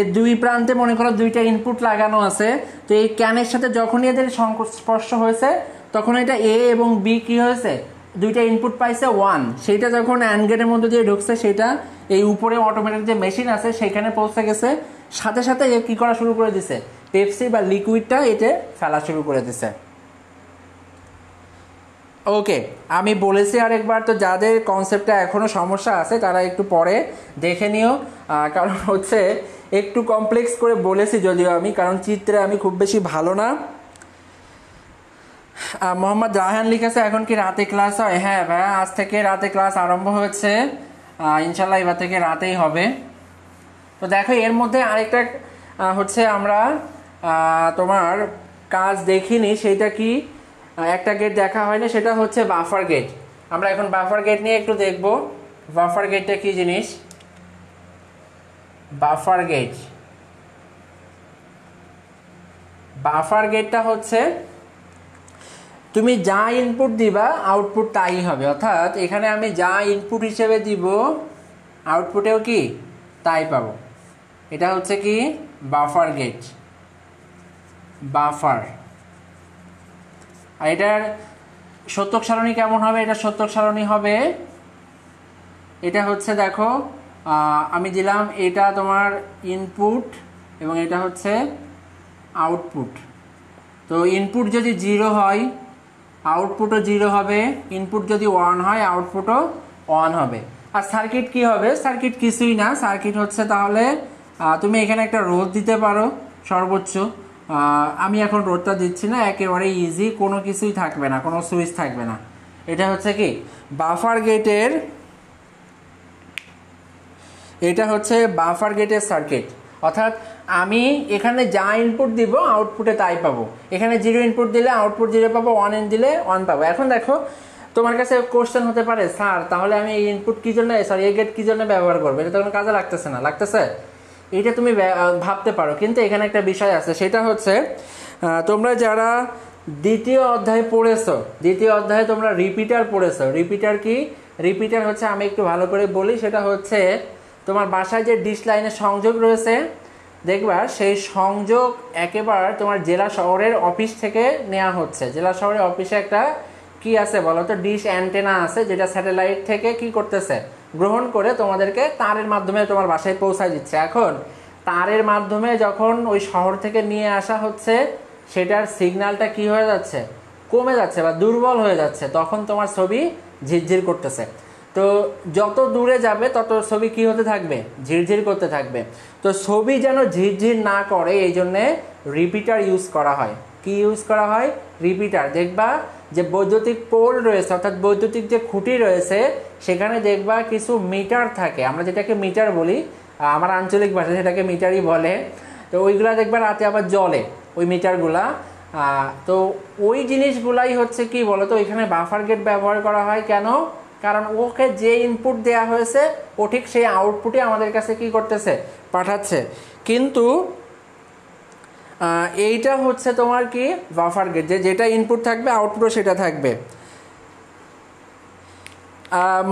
এর দুই প্রান্তে মনে করো দুইটা ইনপুট লাগানো আছে, তো এই ক্যানের সাথে যখনই এদের সংস্পর্শ হয়েছে তখন এটা এ এবং বি কি হয়েছে, দুইটা ইনপুট পাইছে 1। সেইটা যখন অ্যান্ড গেটের মধ্যে দিয়ে ঢুকছে সেটা এই উপরে অটোমেটিক যে মেশিন আছে সেখানে পৌঁছে গেছে, সাথে সাথে এ কী করা শুরু করে দিছে, পেপসি বা লিকুইডটা এতে ফেলা শুরু করে দিছে। ওকে, আমি বলেছি আরেকবার, তো যাদের কনসেপ্টটা এখনও সমস্যা আছে তারা একটু পরে দেখে নিও, কারণ হচ্ছে একটু কমপ্লেক্স করে বলেছি যদিও আমি, কারণ চিত্রে আমি খুব বেশি ভালো না। মোহাম্মদ রায়হান লিখেছে এখন কি রাতে ক্লাস হয়? হ্যাঁ ভাইয়া, আজ থেকে রাতে ক্লাস আরম্ভ হয়েছে, ইনশাল্লাহ এবার থেকে রাতেই হবে। তো দেখো এর মধ্যে আরেকটা হচ্ছে আমরা তোমার কাজ দেখিনি, সেইটা কি, একটা গেট দেখা হয়নি, সেটা হচ্ছে বাফার গেট। আমরা এখন বাফার গেট নিয়ে একটু দেখব। বাফার গেটটা কি জিনিস? বাফার গেট, বাফার গেটটা হচ্ছে তুমি যা ইনপুট দিবা আউটপুট তাই হবে। অর্থাৎ এখানে আমি যা ইনপুট হিসেবে দিব আউটপুটেও কি তাই পাবো। এটা হচ্ছে কি বাফার গেট, বাফার। আর এটার সত্যক সারণী কেমন হবে? এটা সত্যক সারণী হবে, এটা হচ্ছে দেখো আমি দিলাম এটা তোমার ইনপুট এবং এটা হচ্ছে আউটপুট। তো ইনপুট যদি 0 হয় আউটপুটও 0 হবে, ইনপুট যদি 1 হয় আউটপুটও 1 হবে। আর সার্কিট কি হবে? সার্কিট কিছুই না, সার্কিট হচ্ছে তাহলে তুমি এখানে একটা রোধ দিতে পারো সর্বোচ্চ। আমি এখন রোধটা দিচ্ছি না, একেবারে ইজি, কোনো কিছুই থাকবে না, কোনো সুইচ থাকবে না। এটা হচ্ছে কি বাফার গেটের, এটা হচ্ছে বাফার গেটের সার্কিট। অর্থাৎ আমি এখানে যা ইনপুট দিব আউটপুটে তাই পাবো। এখানে 0 ইনপুট দিলে আউটপুট 0 পাবো, 1 ইন দিলে 1 পাবো। এখন দেখো তোমার কাছে কোশ্চেন হতে পারে, স্যার তাহলে আমি এই ইনপুট কী জন্য, সরি এই গেট কী জন্য ব্যবহার করবো, এটা তো কোনো কাজে লাগতেছে না। লাগতেছে, এটা তুমি ভাবতে পারো, কিন্তু এখানে একটা বিষয় আছে, সেটা হচ্ছে তোমরা যারা দ্বিতীয় অধ্যায় পড়েছো, দ্বিতীয় অধ্যায়ে তোমরা রিপিটার পড়েছো। রিপিটার কি? রিপিটার হচ্ছে, আমি একটু ভালো করে বলি, সেটা হচ্ছে তোমার বাসায় যে ডিশ লাইনের সংযোগ রয়েছে দেখবা সেই সংযোগ একেবারে তোমার জেলা শহরের অফিস থেকে নেওয়া হচ্ছে। জেলা শহরের অফিসে একটা কি আছে বলো তো, ডিশ অ্যান্টেনা আছে, যেটা স্যাটেলাইট থেকে কি করতেছে, গ্রহণ করে তোমাদেরকে তারের মাধ্যমে তোমার বাসায় পৌঁছায় দিচ্ছে। এখন তারের মাধ্যমে যখন ওই শহর থেকে নিয়ে আসা হচ্ছে সেটার সিগন্যালটা কি হয়ে যাচ্ছে, কমে যাচ্ছে বা দুর্বল হয়ে যাচ্ছে, তখন তোমার ছবি ঝিরঝির করতেছে। তো যত দূরে যাবে তত ছবি কি হতে থাকবে, ঝিরঝির করতে থাকবে। তো ছবি যেন ঝিরঝির না করে এই জন্যে রিপিটার ইউজ করা হয়। কি ইউজ করা হয়? রিপিটার। দেখবা যে বৈদ্যুতিক পোল রয়েছে, অর্থাৎ বৈদ্যুতিক যে খুঁটি রয়েছে সেখানে দেখবা কিছু মিটার থাকে, আমরা যেটাকে মিটার বলি, আমার আঞ্চলিক ভাষায় সেটাকে মিটারই বলে। তো ওইগুলা দেখবা রাতে আবার জ্বলে, ওই মিটারগুলা তো ওই জিনিসগুলাই হচ্ছে কি বলতো এখানে বাফার গেট ব্যবহার করা হয় কেন, কারণ ওকে যে ইনপুট দেয়া হয়েছে ও ঠিক সেই আউটপুটই আমাদের কাছে কি করতেছে, পাঠাচ্ছে। কিন্তু এইটা হচ্ছে তোমার কি বাফার গেট, যেটা ইনপুট থাকবে আউটপুটও সেটা থাকবে।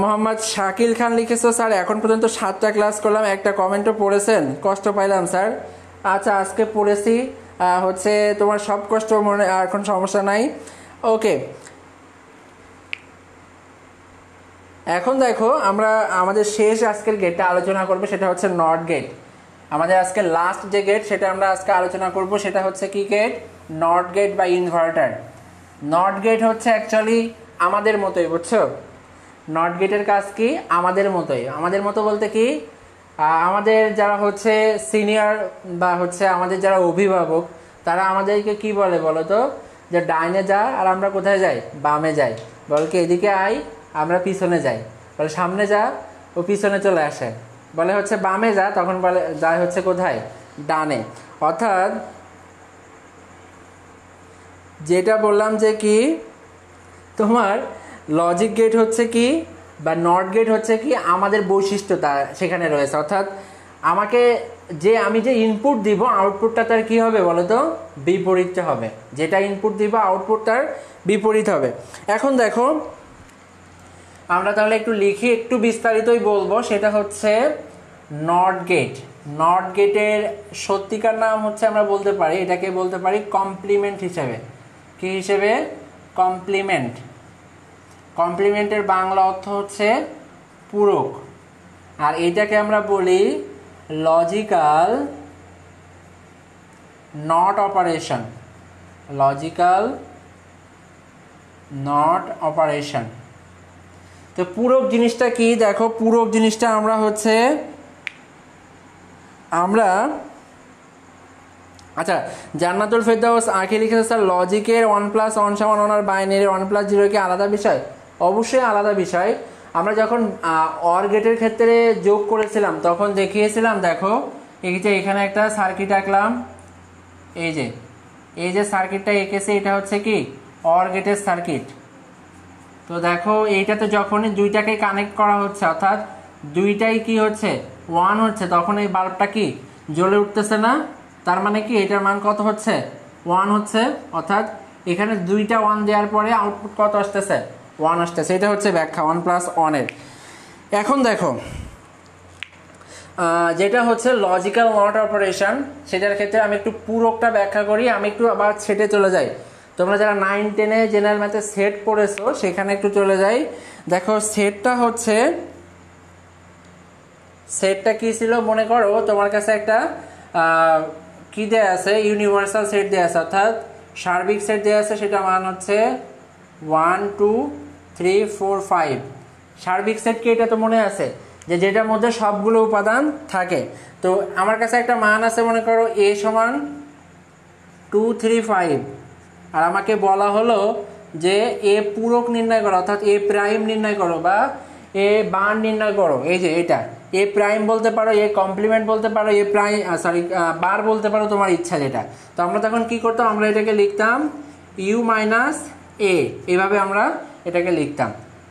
মোহাম্মদ শাকিল খান লিখেছো, স্যার এখন পর্যন্ত 7টা ক্লাস করলাম, একটা কমেন্টও পড়েছেন, কষ্ট পাইলাম স্যার। আচ্ছা আজকে পড়েছি, হচ্ছে তোমার সব কষ্ট মনে, এখন সমস্যা নাই। ওকে, এখন দেখো আমরা আমাদের শেষ আজকের গেটটা আলোচনা করবো, সেটা হচ্ছে নট গেট। আমাদের আজকে লাস্ট যে গেট সেটা আমরা আজকে আলোচনা করব, সেটা হচ্ছে কি গেট, নট গেট বা ইনভার্টার। নট গেট হচ্ছে অ্যাকচুয়ালি আমাদের মতোই, বুঝছো? নট গেটের কাজ কি আমাদের মতোই। আমাদের মতো বলতে কি, আমাদের যারা হচ্ছে সিনিয়র বা হচ্ছে আমাদের যারা অভিভাবক, তারা আমাদেরকে কি বলে বলো তো, যে ডাইনে যা আর আমরা কোথায় যাই, বামে যাই। বল কি এদিকে আই, আমরা পিছনে যাই। বলে সামনে যা, ও পিছনে চলে আসে। বলে হচ্ছে বামে যা, তখন বলে যায় হচ্ছে কোথায়, ডানে। অর্থাৎ যেটা বললাম যে কি তোমার লজিক গেট হচ্ছে কি বা নট গেট হচ্ছে কি আমাদের বৈশিষ্ট্যতা সেখানে রয়েছে। অর্থাৎ আমাকে আমি যে ইনপুট দিব আউটপুটটা তার কি হবে বলো তো, বিপরীত হবে। যেটা ইনপুট দিব আউটপুট তার বিপরীত হবে। এখন দেখো আমরা তাহলে একটু লিখি, একটু বিস্তারিতই বলবো। সেটা হচ্ছে নট গেট। নট গেটের সত্যিকার নাম হচ্ছে আমরা বলতে পারি, এটাকে বলতে পারি কমপ্লিমেন্ট হিসেবে। কি হিসেবে? কমপ্লিমেন্ট। কমপ্লিমেন্টের বাংলা অর্থ হচ্ছে পূরক। আর এটাকে আমরা বলি logical not operation. Logical not operation. তো পূরক জিনিসটা কি দেখো, পূরক জিনিসটা আমরা আচ্ছা, জান্নাতুল ফেরদাউস আঁকি লিখেছে, স্যার লজিকের 1+1 = 1 আর বাইনারির 1+0 কি আলাদা বিষয়? অবশ্যই আলাদা বিষয়। আমরা যখন অর গেটের ক্ষেত্রে যোগ করেছিলাম তখন দেখিয়েছিলাম, দেখো এই যে এখানে একটা সার্কিট আঁকলাম, এই যে সার্কিটটা এঁকেছে এটা হচ্ছে কি অর গেটের সার্কিট। তো দেখো এইটাতে যখনই দুইটাকে কানেক্ট করা হচ্ছে, অর্থাৎ দুইটাই কি হচ্ছে 1 হচ্ছে, তখন এই বাল্বটা কি জ্বলে উঠতেছে না? তার মানে কি এটার মান কত হচ্ছে, 1 হচ্ছে। অর্থাৎ এখানে দুইটা 1 দেওয়ার পরে আউটপুট কত আসতেছে, 1 আসতেছে। এটা হচ্ছে ব্যাখ্যা 1+1 এর। এখন দেখো যেটা হচ্ছে লজিক্যাল নট অপারেশন, সেটার ক্ষেত্রে আমি একটু পুরোটা ব্যাখ্যা করি। আমি একটু আবার সেটে চলে যাই। তোমরা যারা 9-10-এ জেনারেল ম্যাথে সেট পড়েছো সেখানে একটু চলে যাই। দেখো সেটটা কি ছিল মনে করো, তোমার কাছে একটা কি দেয়া আছে, ইউনিভার্সাল সেট দেয়া আছে, অর্থাৎ সার্বিক সেট দেয়া আছে। সেটা মান হচ্ছে 1 2 3 4 5। সার্বিক সেট কি এটা তো মনে আছে, যেটার মধ্যে সবগুলো উপাদান থাকে। তো আমার কাছে একটা মান আছে মনে করো a = 2 3 5, আর আমাকে বলা হলো যে এ পূরক নির্ণয় করো, অর্থাৎ এ প্রাইম নির্ণয় করো বা এ বার নির্ণয় করো। এই যে এটা এ প্রাইম বলতে পারো, এ কমপ্লিমেন্ট বলতে পারো, এ প্রাইম বার বলতে পারো, তোমার ইচ্ছা যেটা। তো আমরা তখন কি করতাম, আমরা এটাকে লিখতাম u - a, এভাবে আমরা এটাকে লিখতাম।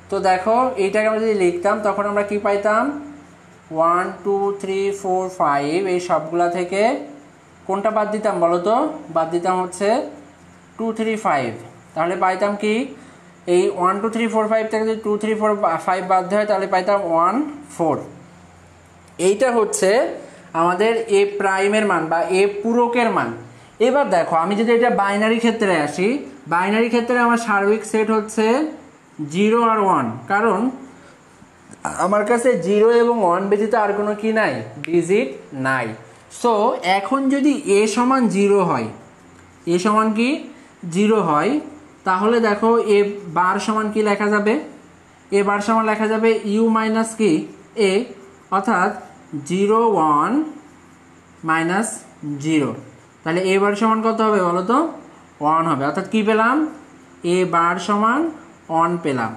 তো দেখো এইটাকে আমরা যদি লিখতাম তখন আমরা কি পাইতাম, 1 2 3 4 5 এই সবগুলা থেকে কোনটা বাদ দিতাম বলো তো? বাদ দিতাম হচ্ছে 2 3 5। তাহলে পাইতাম কি, এই 1 2 3 4 5 থেকে যদি 2 3 4 5 বাদ দেওয়া হয় তাহলে পাইতাম 1 4। এইটা হচ্ছে আমাদের এ প্রাইমের মান বা এ পূরকের মান। এবার দেখো আমি যদি এটা বাইনারি ক্ষেত্রে আসি, বাইনারি ক্ষেত্রে আমার সার্বিক সেট হচ্ছে 0 আর 1, কারণ আমার কাছে 0 এবং 1 ব্যতীত আর কোনো কি নাই, ডিজিট নাই। সো এখন যদি a = 0 হয়, a সমান কি 0 হয়, তাহলে দেখো এ বার সমান কি লেখা যাবে, এ বার সমান লেখা যাবে u - কি a, অর্থাৎ 0 1 - 0। তাহলে এ বার সমান কত হবে বলো তো, 1 হবে। অর্থাৎ কি পেলাম, এ বার সমান 1 পেলাম।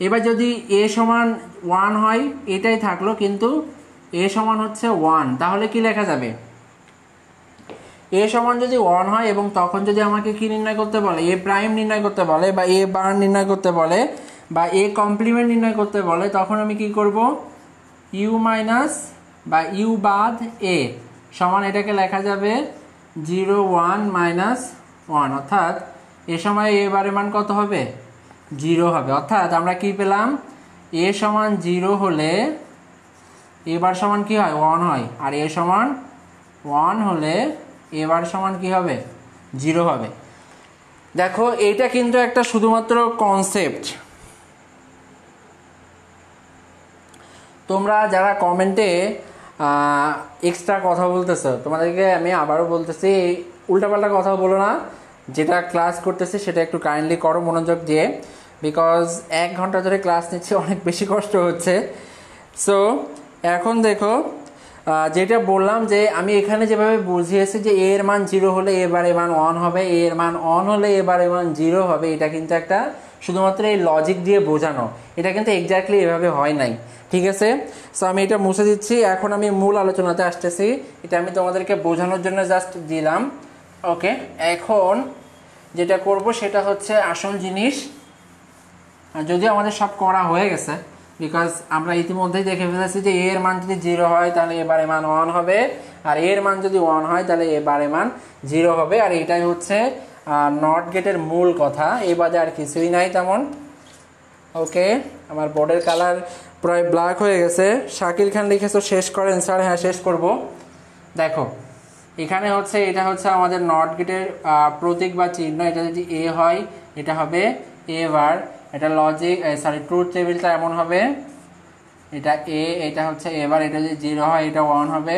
এবার যদি a = 1 হয়, এটাই থাকলো, কিন্তু a সমান হচ্ছে 1, তাহলে কি লেখা যাবে, এ সমান যদি 1 হয় এবং তখন যদি আমাকে কি নির্ণয় করতে বলে, এ প্রাইম নির্ণয় করতে বলে বা এ বার নির্ণয় করতে বলে বা এ কমপ্লিমেন্ট নির্ণয় করতে বলে, তখন আমি কি করব, ইউ মাইনাস বা ইউ বাদ এ সমান এটাকে লেখা যাবে 0 1 মাইনাস 1, অর্থাৎ এ সময় এ বারের মান কত হবে, 0 হবে। অর্থাৎ আমরা কি পেলাম, এ সমান 0 হলে এ বার সমান কি হয়, 1 হয়, আর এ সমান 1 হলে এ বার সমান কি হবে, 0 হবে। দেখো এইটা কিন্তু একটা শুধুমাত্র কনসেপ্ট। তোমরা যারা কমেন্টে এক্সট্রা কথা বলতেছো, তোমাদেরকে আমি আবারও বলতেছি, উল্টাপাল্টা কথা বলো না, যেটা ক্লাস করতেছি সেটা একটু কাইন্ডলি করো মনোযোগ দিয়ে, বিকজ 1 ঘন্টা ধরে ক্লাস নিচ্ছি, অনেক বেশি কষ্ট হচ্ছে। সো এখন দেখো যেটা বললাম যে আমি এখানে যেভাবে বুঝিয়েছি যে এর মান 0 হলে এবারে মান 1 হবে, এর মান 1 হলে এবারে মান 0 হবে, এটা কিন্তু একটা শুধুমাত্র এই লজিক দিয়ে বোঝানো, এটা কিন্তু এক্স্যাক্টলি এভাবে হয় নাই, ঠিক আছে। সো আমি এটা মুছে দিচ্ছি, এখন আমি মূল আলোচনাতে আসতেছি, এটা আমি তোমাদেরকে বোঝানোর জন্য জাস্ট দিলাম। ওকে, এখন যেটা করব সেটা হচ্ছে আসল জিনিস, যদিও আমাদের সব করা হয়ে গেছে, বিকজ আমরা ইতিমধ্যেই দেখে ফেলেছি যে এর মান যদি 0 হয় তাহলে এবারে মান 1 হবে, আর এর মান যদি 1 হয় তাহলে এবারে মান 0 হবে, আর এটাই হচ্ছে নট গেটের মূল কথা, এই বাদে আর কিছুই নাই তেমন। ওকে, আমার বোর্ডের কালার প্রায় ব্ল্যাক হয়ে গেছে। শাকিল খান লিখেছো শেষ করেন স্যার। হ্যাঁ, শেষ করব। দেখো এখানে হচ্ছে, এটা হচ্ছে আমাদের নট গেটের প্রতীক বা চিহ্ন, এটা যদি এ হয় এটা হবে এ বার, এটা লজিক ট্রুথ টেবিলটা এমন হবে, এটা এ, এটা হচ্ছে এবার, এটা যদি 0 হয় এটা 1 হবে,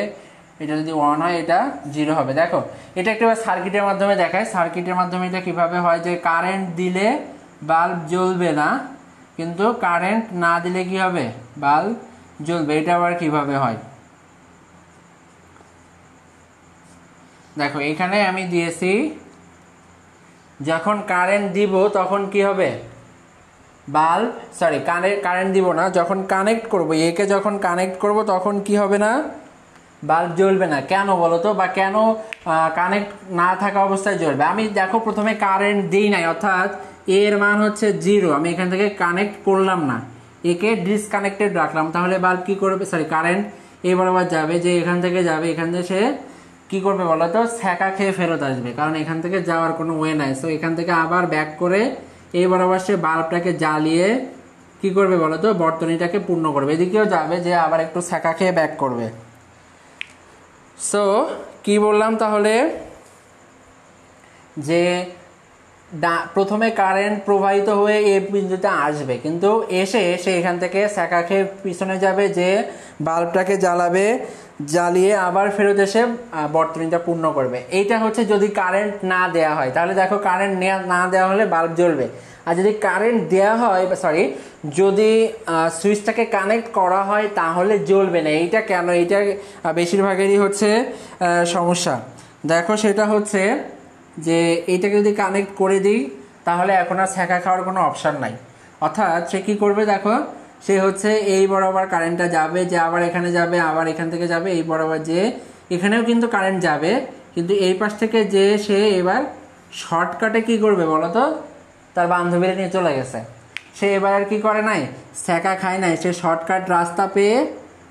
এটা যদি 1 হয় এটা 0 হবে। দেখো এটা একটা সার্কিটের মাধ্যমে দেখায়, সার্কিটের মাধ্যমে এটা কিভাবে হয়, যে কারেন্ট দিলে বাল্ব জ্বলবে না, কিন্তু কারেন্ট না দিলে কি হবে, বাল্ব জ্বলবে। এটা আবার কিভাবে হয়, দেখো এখানে আমি দিয়েছি, যখন কারেন্ট দিব তখন কি হবে, বাল্ব কারেন্ট দিব না, যখন কানেক্ট করব, একে যখন কানেক্ট করব তখন কি হবে না, বাল্ব জ্বলবে না। কেন বলো তো, বা কেন কানেক্ট না থাকা অবস্থায় জ্বলবে। আমি দেখো প্রথমে কারেন্ট দিই নাই, অর্থাৎ এর মান হচ্ছে 0, আমি এখান থেকে কানেক্ট করলাম না, একে ডিসকানেক্টেড রাখলাম, তাহলে বাল্ব কি করবে, কারেন্ট এই বরাবর যাবে, যে এখান থেকে যাবে, এখান থেকে সে কি করবে বলো তো, ছ্যাঁকা খেয়ে ফেরত আসবে, কারণ এখান থেকে যাওয়ার কোনো ওয়ে নাই। সো এখান থেকে আবার ব্যাক করে এই বরাবর সে বাল্বটাকে জ্বালিয়ে কি করবে বলো তো, বর্তনীটাকে পূর্ণ করবে, এদিকেও যাবে, যে আবার একটু ছ্যাঁকা খেয়ে ব্যাক করবে। সো কি বললাম তাহলে, যে প্রথমে কারেন্ট প্রবাহিত হয়ে এই বিন্দুতে আসবে, কিন্তু এসে এখান থেকে ছ্যাঁকা খেয়ে পিছনে যাবে, যে বাল্বটাকে জ্বালাবে, জ্বালিয়ে আবার ফেরত এসে বর্তনীটা পূর্ণ করবে। এইটা হচ্ছে যদি কারেন্ট না দেয়া হয়, তাহলে দেখো কারেন্ট না দেওয়া হলে বাল্ব জ্বলবে, আর যদি কারেন্ট দেওয়া হয়, যদি সুইচটাকে কানেক্ট করা হয় তাহলে জ্বলবে না। এইটা কেন, এইটা বেশিরভাগেরই হচ্ছে সমস্যা। দেখো সেটা হচ্ছে যে এইটাকে যদি কানেক্ট করে দিই তাহলে এখন আর ছ্যাঁকা খাওয়ার কোনো অপশান নাই, অর্থাৎ সে কী করবে, দেখো সে হচ্ছে এই বরাবর কারেন্টটা যাবে, যে আবার এখানে যাবে, আবার এখান থেকে যাবে, এই বরাবর যে এখানেও কিন্তু কারেন্ট যাবে, কিন্তু এই পাশ থেকে যে সে এবার শর্টকাটে কি করবে বলো তো, তার বান্ধবীরা নিয়ে চলে গেছে, সে এবার আর কি করে নাই, ছ্যাঁকা খায় নাই, সে শর্টকাট রাস্তা পেয়ে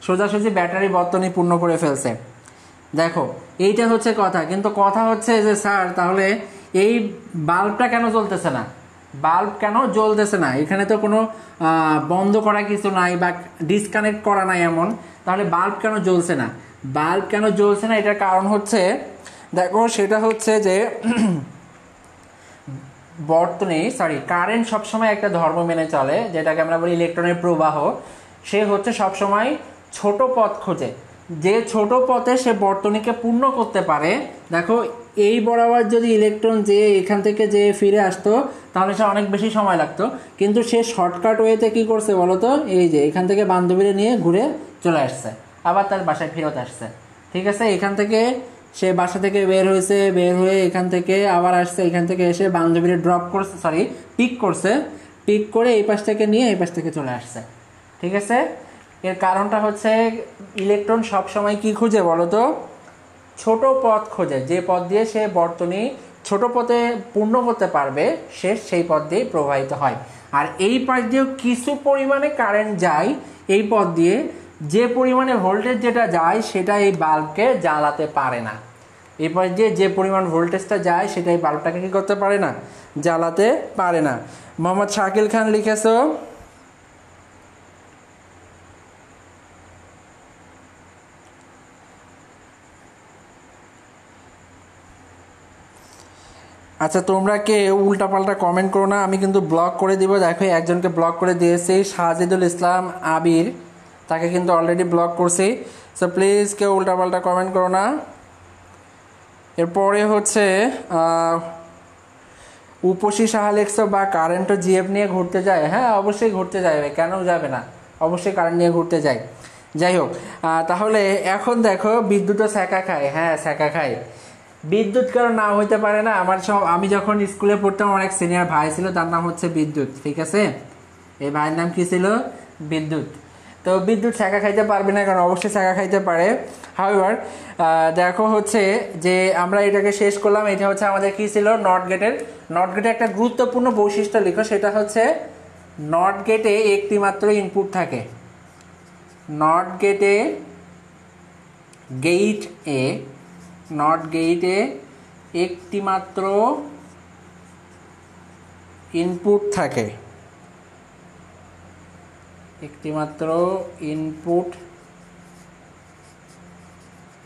সোজাসুজি ব্যাটারি বর্তনী পূর্ণ করে ফেলছে। দেখো এইটা হচ্ছে কথা, কিন্তু কথা হচ্ছে যে স্যার তাহলে এই বাল্বটা কেন জ্বলতেছে না, বাল্ব কেন জ্বলতেছে না, এখানে তো কোনো বন্ধ করা কিছু নাই বা ডিসকানেক্ট করা নাই এমন, তাহলে বাল্ব কেন জ্বলছে না, বাল্ব কেন জ্বলছে না, এটার কারণ হচ্ছে, দেখো সেটা হচ্ছে যে কারেন্ট সবসময় একটা ধর্ম মেনে চলে, যেটাকে আমরা বলি ইলেকট্রনের প্রবাহ। সে হচ্ছে সবসময় ছোট পথ খোঁজে, যে ছোট পথে সে বর্তনীকে পূর্ণ করতে পারে। দেখো এই বরাবর যদি ইলেকট্রন যে এখান থেকে যে ফিরে আসতো তাহলে সে অনেক বেশি সময় লাগতো, কিন্তু সে শর্টকাট ওয়েতে কি করছে বলতো, এই যে এখান থেকে বান্ধবীরা নিয়ে ঘুরে চলে আসছে, আবার তার বাসায় ফেরত আসছে, ঠিক আছে। এখান থেকে সে বাসা থেকে বের হয়েছে, বের হয়ে এখান থেকে আবার আসছে, এখান থেকে এসে বান্ধবীরা ড্রপ করছে, পিক করছে, পিক করে এই পাশ থেকে নিয়ে এই পাশ থেকে চলে আসছে, ঠিক আছে। এর কারণটা হচ্ছে ইলেকট্রন সব সময় কি খুঁজে বলতো, ছোট পথ খোঁজে, যে পথ দিয়ে সে বর্তনী ছোট পথে পূর্ণ করতে পারবে সে সেই পথ দিয়ে প্রবাহিত হয়। আর এই পাশ দিয়েও কিছু পরিমাণে কারেন্ট যায় এই পথ দিয়ে, যে পরিমাণে ভোল্টেজ যেটা যায় সেটা এই বাল্বকে জ্বালাতে পারে না। এই পাশ দিয়ে যে পরিমাণ ভোল্টেজটা যায় সেটা এই বাল্বটাকে কি করতে পারে না, জ্বালাতে পারে না। মোহাম্মদ শাকিল খান লিখেছো আচ্ছা, তোমরা কে উল্টাপাল্টা কমেন্ট করো না, আমি কিন্তু ব্লক করে দিব। দেখো একজনকে ব্লক করে দিয়েছি, সাজিদুল ইসলাম আবির, তাকে কিন্তু অলরেডি ব্লক করছি। সো প্লিজ কেউ উল্টাপাল্টা কমেন্ট করো না। এরপরে হচ্ছে উপসী সাহা লেখছো বা কারেন্টও জিএফ নিয়ে ঘুরতে যায়। হ্যাঁ অবশ্যই ঘুরতে যাবে, কেন যাবে না, অবশ্যই কারেন্ট নিয়ে ঘুরতে যায়। যাই হোক, তাহলে এখন দেখো বিদ্যুৎও ছ্যাঁকা খায়। হ্যাঁ ছ্যাঁকা খায়, বিদ্যুৎ কারো নাম হইতে পারে না। আমি যখন স্কুলে পড়তাম আমার এক সিনিয়র ভাই ছিল, তার নাম হচ্ছে বিদ্যুৎ, ঠিক আছে। এই ভাইয়ের নাম কি ছিল, বিদ্যুৎ। তো বিদ্যুৎ ছ্যাঁকা খাইতে পারবে না, কারণ অবশ্যই ছ্যাঁকা খাইতে পারে। হাউএভার দেখো হচ্ছে যে আমরা এটাকে শেষ করলাম। এটা হচ্ছে আমাদের কি ছিল, নট গেটের। নট গেটে একটা গুরুত্বপূর্ণ বৈশিষ্ট্য লিখো, সেটা হচ্ছে নট গেটে একটি মাত্র ইনপুট থাকে। নট গেটে নট গেটে একটি মাত্র ইনপুট থাকে, একটি মাত্র ইনপুট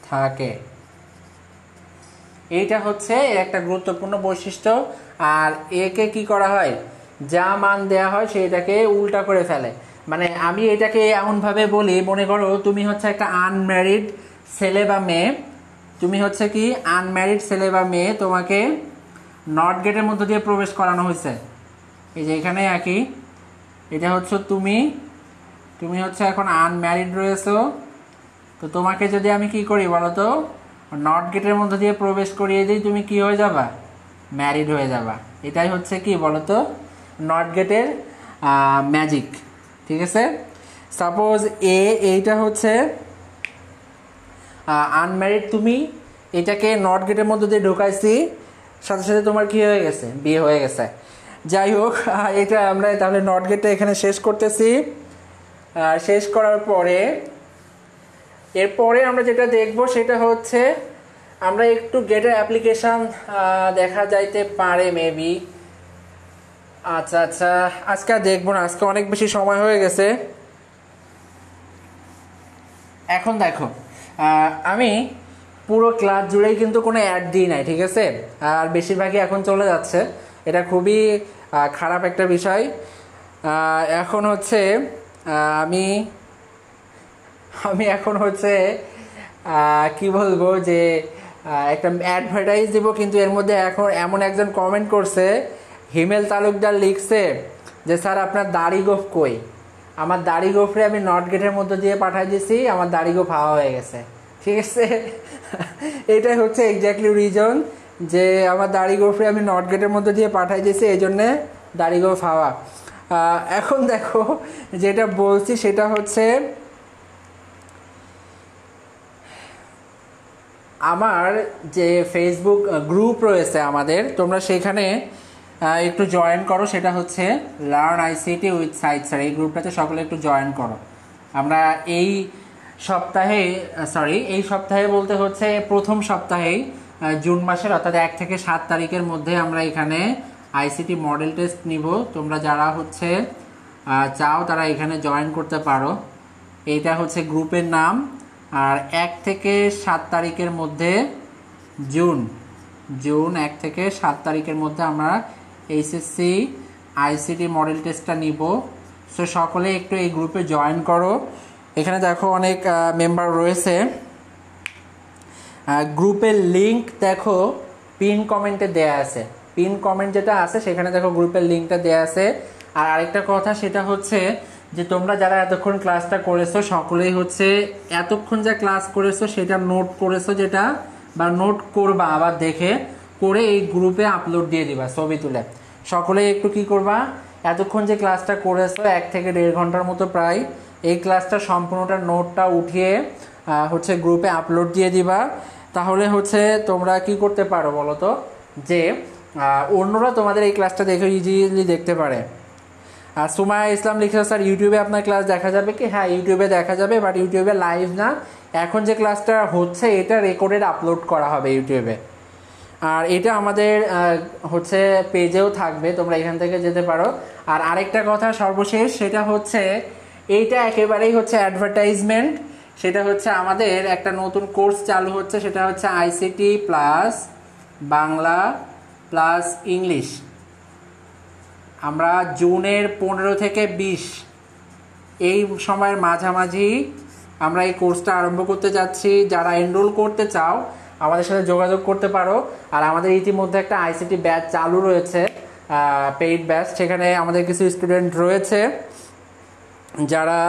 থাকে। এইটা হচ্ছে একটা গুরুত্বপূর্ণ বৈশিষ্ট্য। আর একে কি করা হয়, যা মান দেয়া হয় সেটাকে উল্টা করে ফেলে। মানে আমি এটাকে এমনভাবে বলি, মনে করো তুমি হচ্ছে একটা আনম্যারিড ছেলে বা মেয়ে, তুমি হচ্ছে কি আনম্যারিড ছেলে বা মেয়ে, তোমাকে নট গেটের মধ্য দিয়ে প্রবেশ করানো হয়েছে। এই যে এখানে একই, এটা হচ্ছে তুমি হচ্ছে এখন আনম্যারিড রয়েছো। তো তোমাকে যদি আমি কি করি বলো তো, নট গেটের মধ্যে দিয়ে প্রবেশ করিয়ে দিই, তুমি কি হয়ে যাবা, ম্যারিড হয়ে যাবা। এটাই হচ্ছে কি বলো তো নট গেটের ম্যাজিক, ঠিক আছে। সাপোজ এইটা হচ্ছে আনম্যারিড, তুমি এটাকে নট গেটের মধ্যে দিয়ে ঢোকাইছি, সাথে সাথে তোমার কি হয়ে গেছে, বিয়ে হয়ে গেছে। যাই হোক, এটা আমরা তাহলে নট গেটটা এখানে শেষ করতেছি। শেষ করার পরে এরপরে আমরা যেটা দেখব সেটা হচ্ছে আমরা একটু গেটের অ্যাপ্লিকেশান দেখা যাইতে পারে মেবি। আচ্ছা আচ্ছা, আজকে আর দেখবো না, আজকে অনেক বেশি সময় হয়ে গেছে। এখন দেখো, আমি পুরো ক্লাস জুড়েই কিন্তু কোনো অ্যাড দিই নাই, ঠিক আছে। আর বেশিরভাগই এখন চলে যাচ্ছে, এটা খুবই খারাপ একটা বিষয়। এখন হচ্ছে আমি এখন হচ্ছে কি বলবো যে একটা অ্যাডভার্টাইজ দিব, কিন্তু এর মধ্যে এখন এমন একজন কমেন্ট করছে, হিমেল তালুকদার লিখছে যে স্যার আপনার দাড়ি গোফ কই। আমার দাড়ি গোফরে আমি নট গেটের মধ্যে দিয়ে পাঠাই দিয়েছি, আমার দাড়ি গোফ হাওয়া হয়ে গেছে, ঠিক আছে। এটাই হচ্ছে এক্স্যাক্টলি রিজন যে আমার দাড়ি গোফরে আমি নট গেটের মধ্যে দিয়ে পাঠাই দিয়েছি, এই জন্যে দাড়ি গোফ হাওয়া। এখন দেখো যেটা বলছি সেটা হচ্ছে আমার যে ফেসবুক গ্রুপ রয়েছে আমাদের, তোমরা সেখানে একটু জয়েন করো। সেটা হচ্ছে learn ICT with Saeed sir, এই গ্রুপটাতে সকলে একটু জয়েন করো। আমরা এই সপ্তাহে বলতে হচ্ছে প্রথম সপ্তাহেই জুন মাসের অর্থাৎ 1 থেকে 7 তারিখের মধ্যে আমরা এখানে আইসিটি মডেল টেস্ট নিব। তোমরা যারা হচ্ছে চাও তারা এখানে জয়েন করতে পারো। এইটা হচ্ছে গ্রুপের নাম। আর 1 থেকে 7 তারিখের মধ্যে জুন 1 থেকে 7 তারিখের মধ্যে আমরা এইচএসসি আইসিটি মডেল টেস্টটা নিব। সো সকলে একটু এই গ্রুপে জয়েন করো। এখানে দেখো অনেক মেম্বার রয়েছে। গ্রুপের লিংক দেখো পিন কমেন্টে দেয়া আছে, পিন কমেন্ট যেটা আছে সেখানে দেখো গ্রুপের লিঙ্কটা দেয়া আছে। আর আরেকটা কথা সেটা হচ্ছে যে তোমরা যারা এতক্ষণ ক্লাসটা করেছো সকলেই হচ্ছে এতক্ষণ যা ক্লাস করেছো সেটা নোট করেছো, যেটা বা নোট করবা আবার দেখে করে এই গ্রুপে আপলোড দিয়ে দিবা ছবি তুলে। সকলেই একটু কি করবা, এতক্ষণ যে ক্লাসটা করেছো 1 থেকে 1.5 ঘন্টার মতো প্রায়, এই ক্লাসটা সম্পূর্ণটা নোটটা উঠিয়ে হচ্ছে গ্রুপে আপলোড দিয়ে দিবা। তাহলে হচ্ছে তোমরা কি করতে পারো বলো তো, যে অন্যরা তোমাদের এই ক্লাসটা দেখে ইজিলি দেখতে পারে। আর সুমায়া ইসলাম লিখেছে স্যার ইউটিউবে আপনার ক্লাস দেখা যাবে কি? হ্যাঁ, ইউটিউবে দেখা যাবে, বাট ইউটিউবে লাইভ না। এখন যে ক্লাসটা হচ্ছে এটা রেকর্ডেড আপলোড করা হবে ইউটিউবে। আর এটা আমাদের হচ্ছে পেজেও থাকবে, তোমরা এখান থেকে যেতে পারো। আর আরেকটা কথা সর্বশেষ, সেটা হচ্ছে এইটা একেবারেই হচ্ছে অ্যাডভার্টাইজমেন্ট। সেটা হচ্ছে আমাদের একটা নতুন কোর্স চালু হচ্ছে, সেটা হচ্ছে ICT plus Bangla plus English. আমরা জুনের 15 থেকে 20 এই সময়ের মাঝামাঝি আমরা এই কোর্সটা আরম্ভ করতে যাচ্ছি। যারা এনরোল করতে চাও আমাদের সাথে যোগাযোগ করতে পারো। আর আমাদের ইতিমধ্যে একটা আইসিটি ব্যাচ চালু রয়েছে, পেইড ব্যাচ। সেখানে আমাদের কিছু স্টুডেন্ট রয়েছে যারা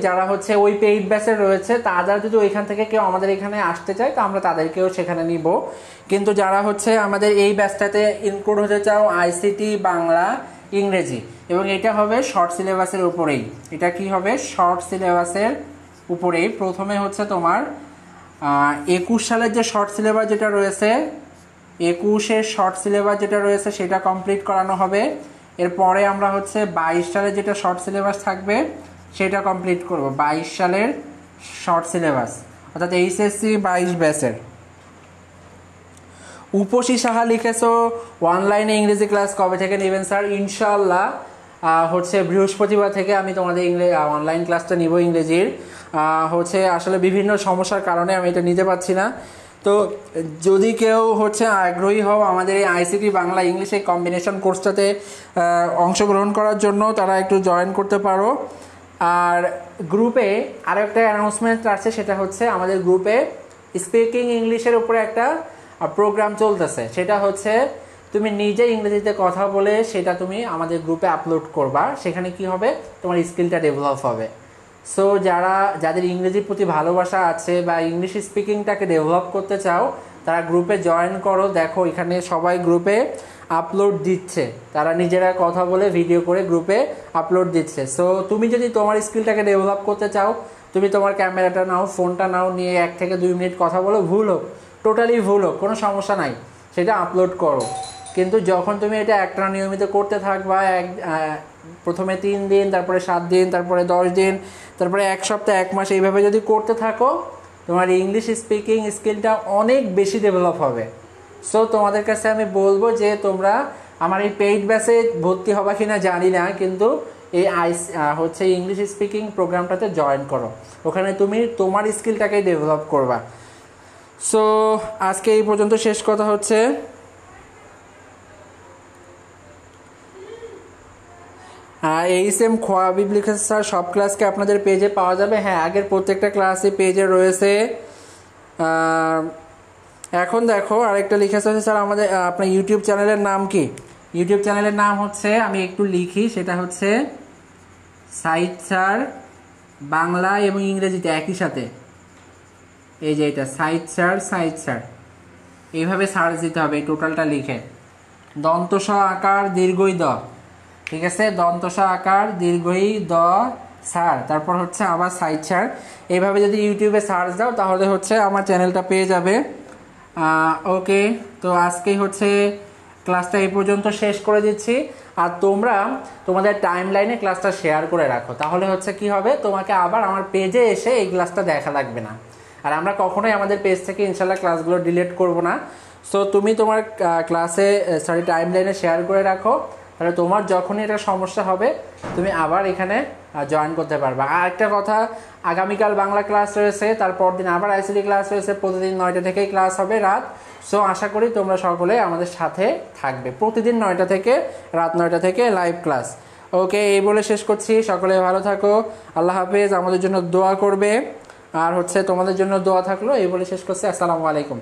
যারা হচ্ছে ওই পেইড ব্যাচে রয়েছে। তারা যদি ওইখান থেকে কেউ আমাদের এখানে আসতে চায় তো আমরা তাদেরকেও সেখানে নিব। কিন্তু যারা হচ্ছে আমাদের এই ব্যাচটাতে ইনক্লুড হতে চাও আইসিটি বাংলা ইংরেজি, এবং এটা হবে শর্ট সিলেবাসের উপরেই। এটা কি হবে? শর্ট সিলেবাসের উপরেই। প্রথমে হচ্ছে তোমার 21 সালের যে শর্ট সিলেবাস যেটা রয়েছে, 21-এর শর্ট সিলেবাস যেটা রয়েছে সেটা কমপ্লিট করানো হবে। এরপরে আমরা হচ্ছে 22 সালের যেটা শর্ট সিলেবাস থাকবে সেটা কমপ্লিট করব। 22 সালের শর্ট সিলেবাস অর্থাৎ এইচএসসি 22 ব্যাচের। উপসী সাহা লিখেছো অনলাইনে ইংরেজি ক্লাস কবে থেকে নেবেন স্যার? ইনশাআল্লাহ হচ্ছে বৃহস্পতিবার থেকে আমি তোমাদের অনলাইন ক্লাসটা নিব ইংরেজির। হচ্ছে আসলে বিভিন্ন সমস্যার কারণে আমি এটা নিতে পারছি না। তো যদি কেউ হচ্ছে আগ্রহী হও আমাদের এই আইসিটি বাংলা ইংলিশ এই কম্বিনেশন কোর্সটাতে অংশগ্রহণ করার জন্য, তারা একটু জয়েন করতে পারো। আর গ্রুপে আরও একটা অ্যানাউন্সমেন্ট আছে, সেটা হচ্ছে আমাদের গ্রুপে স্পিকিং ইংলিশের উপরে একটা প্রোগ্রাম চলতেছে। সেটা হচ্ছে তুমি নিজে ইংরেজিতে কথা বলে সেটা তুমি আমাদের গ্রুপে আপলোড করবা। সেখানে কি হবে? তোমার স্কিলটা ডেভেলপ হবে। সো যাদের ইংরেজির প্রতি ভালোবাসা আছে বা ইংলিশ স্পিকিংটাকে ডেভেলপ করতে চাও তারা গ্রুপে জয়েন করো। দেখো এখানে সবাই গ্রুপে আপলোড দিচ্ছে, তারা নিজেরা কথা বলে ভিডিও করে গ্রুপে আপলোড দিচ্ছে। সো তুমি যদি তোমার স্কিলটাকে ডেভেলপ করতে চাও, তুমি তোমার ক্যামেরাটা নাও, ফোনটা নাও, নিয়ে 1 থেকে 2 মিনিট কথা বলো, ভুল হোক, টোটালি ভুল হোক, কোনো সমস্যা নাই, সেটা আপলোড করো। কিন্তু যখন তুমি এটা একটা নিয়মিত করতে থাকবা, প্রথমে 3 দিন, তারপরে 7 দিন, তারপরে 10 দিন, তারপরে 1 সপ্তাহ, 1 মাস, এইভাবে যদি করতে থাকো তোমার ইংলিশ স্পিকিং স্কিলটা অনেক বেশি ডেভেলপ হবে। সো তোমাদের কাছে আমি বলবো যে তোমরা আমার এই পেইড ব্যাচে ভর্তি হবা কিনা জানি না, কিন্তু এই হচ্ছে ইংলিশ স্পিকিং প্রোগ্রামটাতে জয়েন করো। ওখানে তুমি তোমার স্কিলটাকে ডেভেলপ করবা। সো আজকে এই পর্যন্ত শেষ কথা হচ্ছে। এইচএম খোয়াবিব লিখেছে স্যার সব ক্লাসকে আপনাদের পেজে পাওয়া যাবে? হ্যাঁ, আগের প্রত্যেকটা ক্লাসই পেজে রয়েছে। এখন দেখো আরেকটা লিখেছে স্যার আমাদের আপনার ইউটিউব চ্যানেলের নাম কি? ইউটিউব চ্যানেলের নাম হচ্ছে, আমি একটু লিখি, সেটা হচ্ছে সাইদ স্যার বাংলা এবং ইংরেজিতে একই সাথে। এই যে এটা সাইদ স্যার, এইভাবে সার্চ দিতে হবে এই টোটালটা লিখে। দন্তস আকার দীর্ঘই দ, ঠিক আছে, দন্তস আকার দীর্ঘই দ স্যার, তারপর হচ্ছে আবার সাইদ স্যার। এইভাবে যদি ইউটিউবে সার্চ দাও তাহলে হচ্ছে আমার চ্যানেলটা পেয়ে যাবে। ওকে, তো আজকেই হচ্ছে ক্লাসটা এই পর্যন্ত শেষ করে দিচ্ছি। আর তোমরা তোমাদের টাইম লাইনে ক্লাসটা শেয়ার করে রাখো, তাহলে হচ্ছে কি হবে, তোমাকে আবার আমার পেজে এসে এই ক্লাসটা দেখা লাগবে না। আর আমরা কখনোই আমাদের পেজ থেকে ইনশাল্লাহ ক্লাসগুলো ডিলিট করব না। সো তুমি তোমার টাইম লাইনে শেয়ার করে রাখো, তাহলে তোমার যখনই এটা সমস্যা হবে তুমি আবার এখানে জয়েন করতে পারবা। আর একটা কথা, আগামীকাল বাংলা ক্লাস রয়েছে, তারপর দিন আবার আইসিটি ক্লাস রয়েছে, প্রতিদিন 9টা থেকেই ক্লাস হবে রাত। সো আশা করি তোমরা সকলে আমাদের সাথে থাকবে, প্রতিদিন 9টা থেকে রাত 9টা থেকে লাইভ ক্লাস। ওকে, এই বলে শেষ করছি। সকলে ভালো থাকো, আল্লাহ হাফেজ, আমাদের জন্য দোয়া করবে। আর হচ্ছে তোমাদের জন্য দোয়া থাকলো, এই বলে শেষ করছি। আসসালামু আলাইকুম।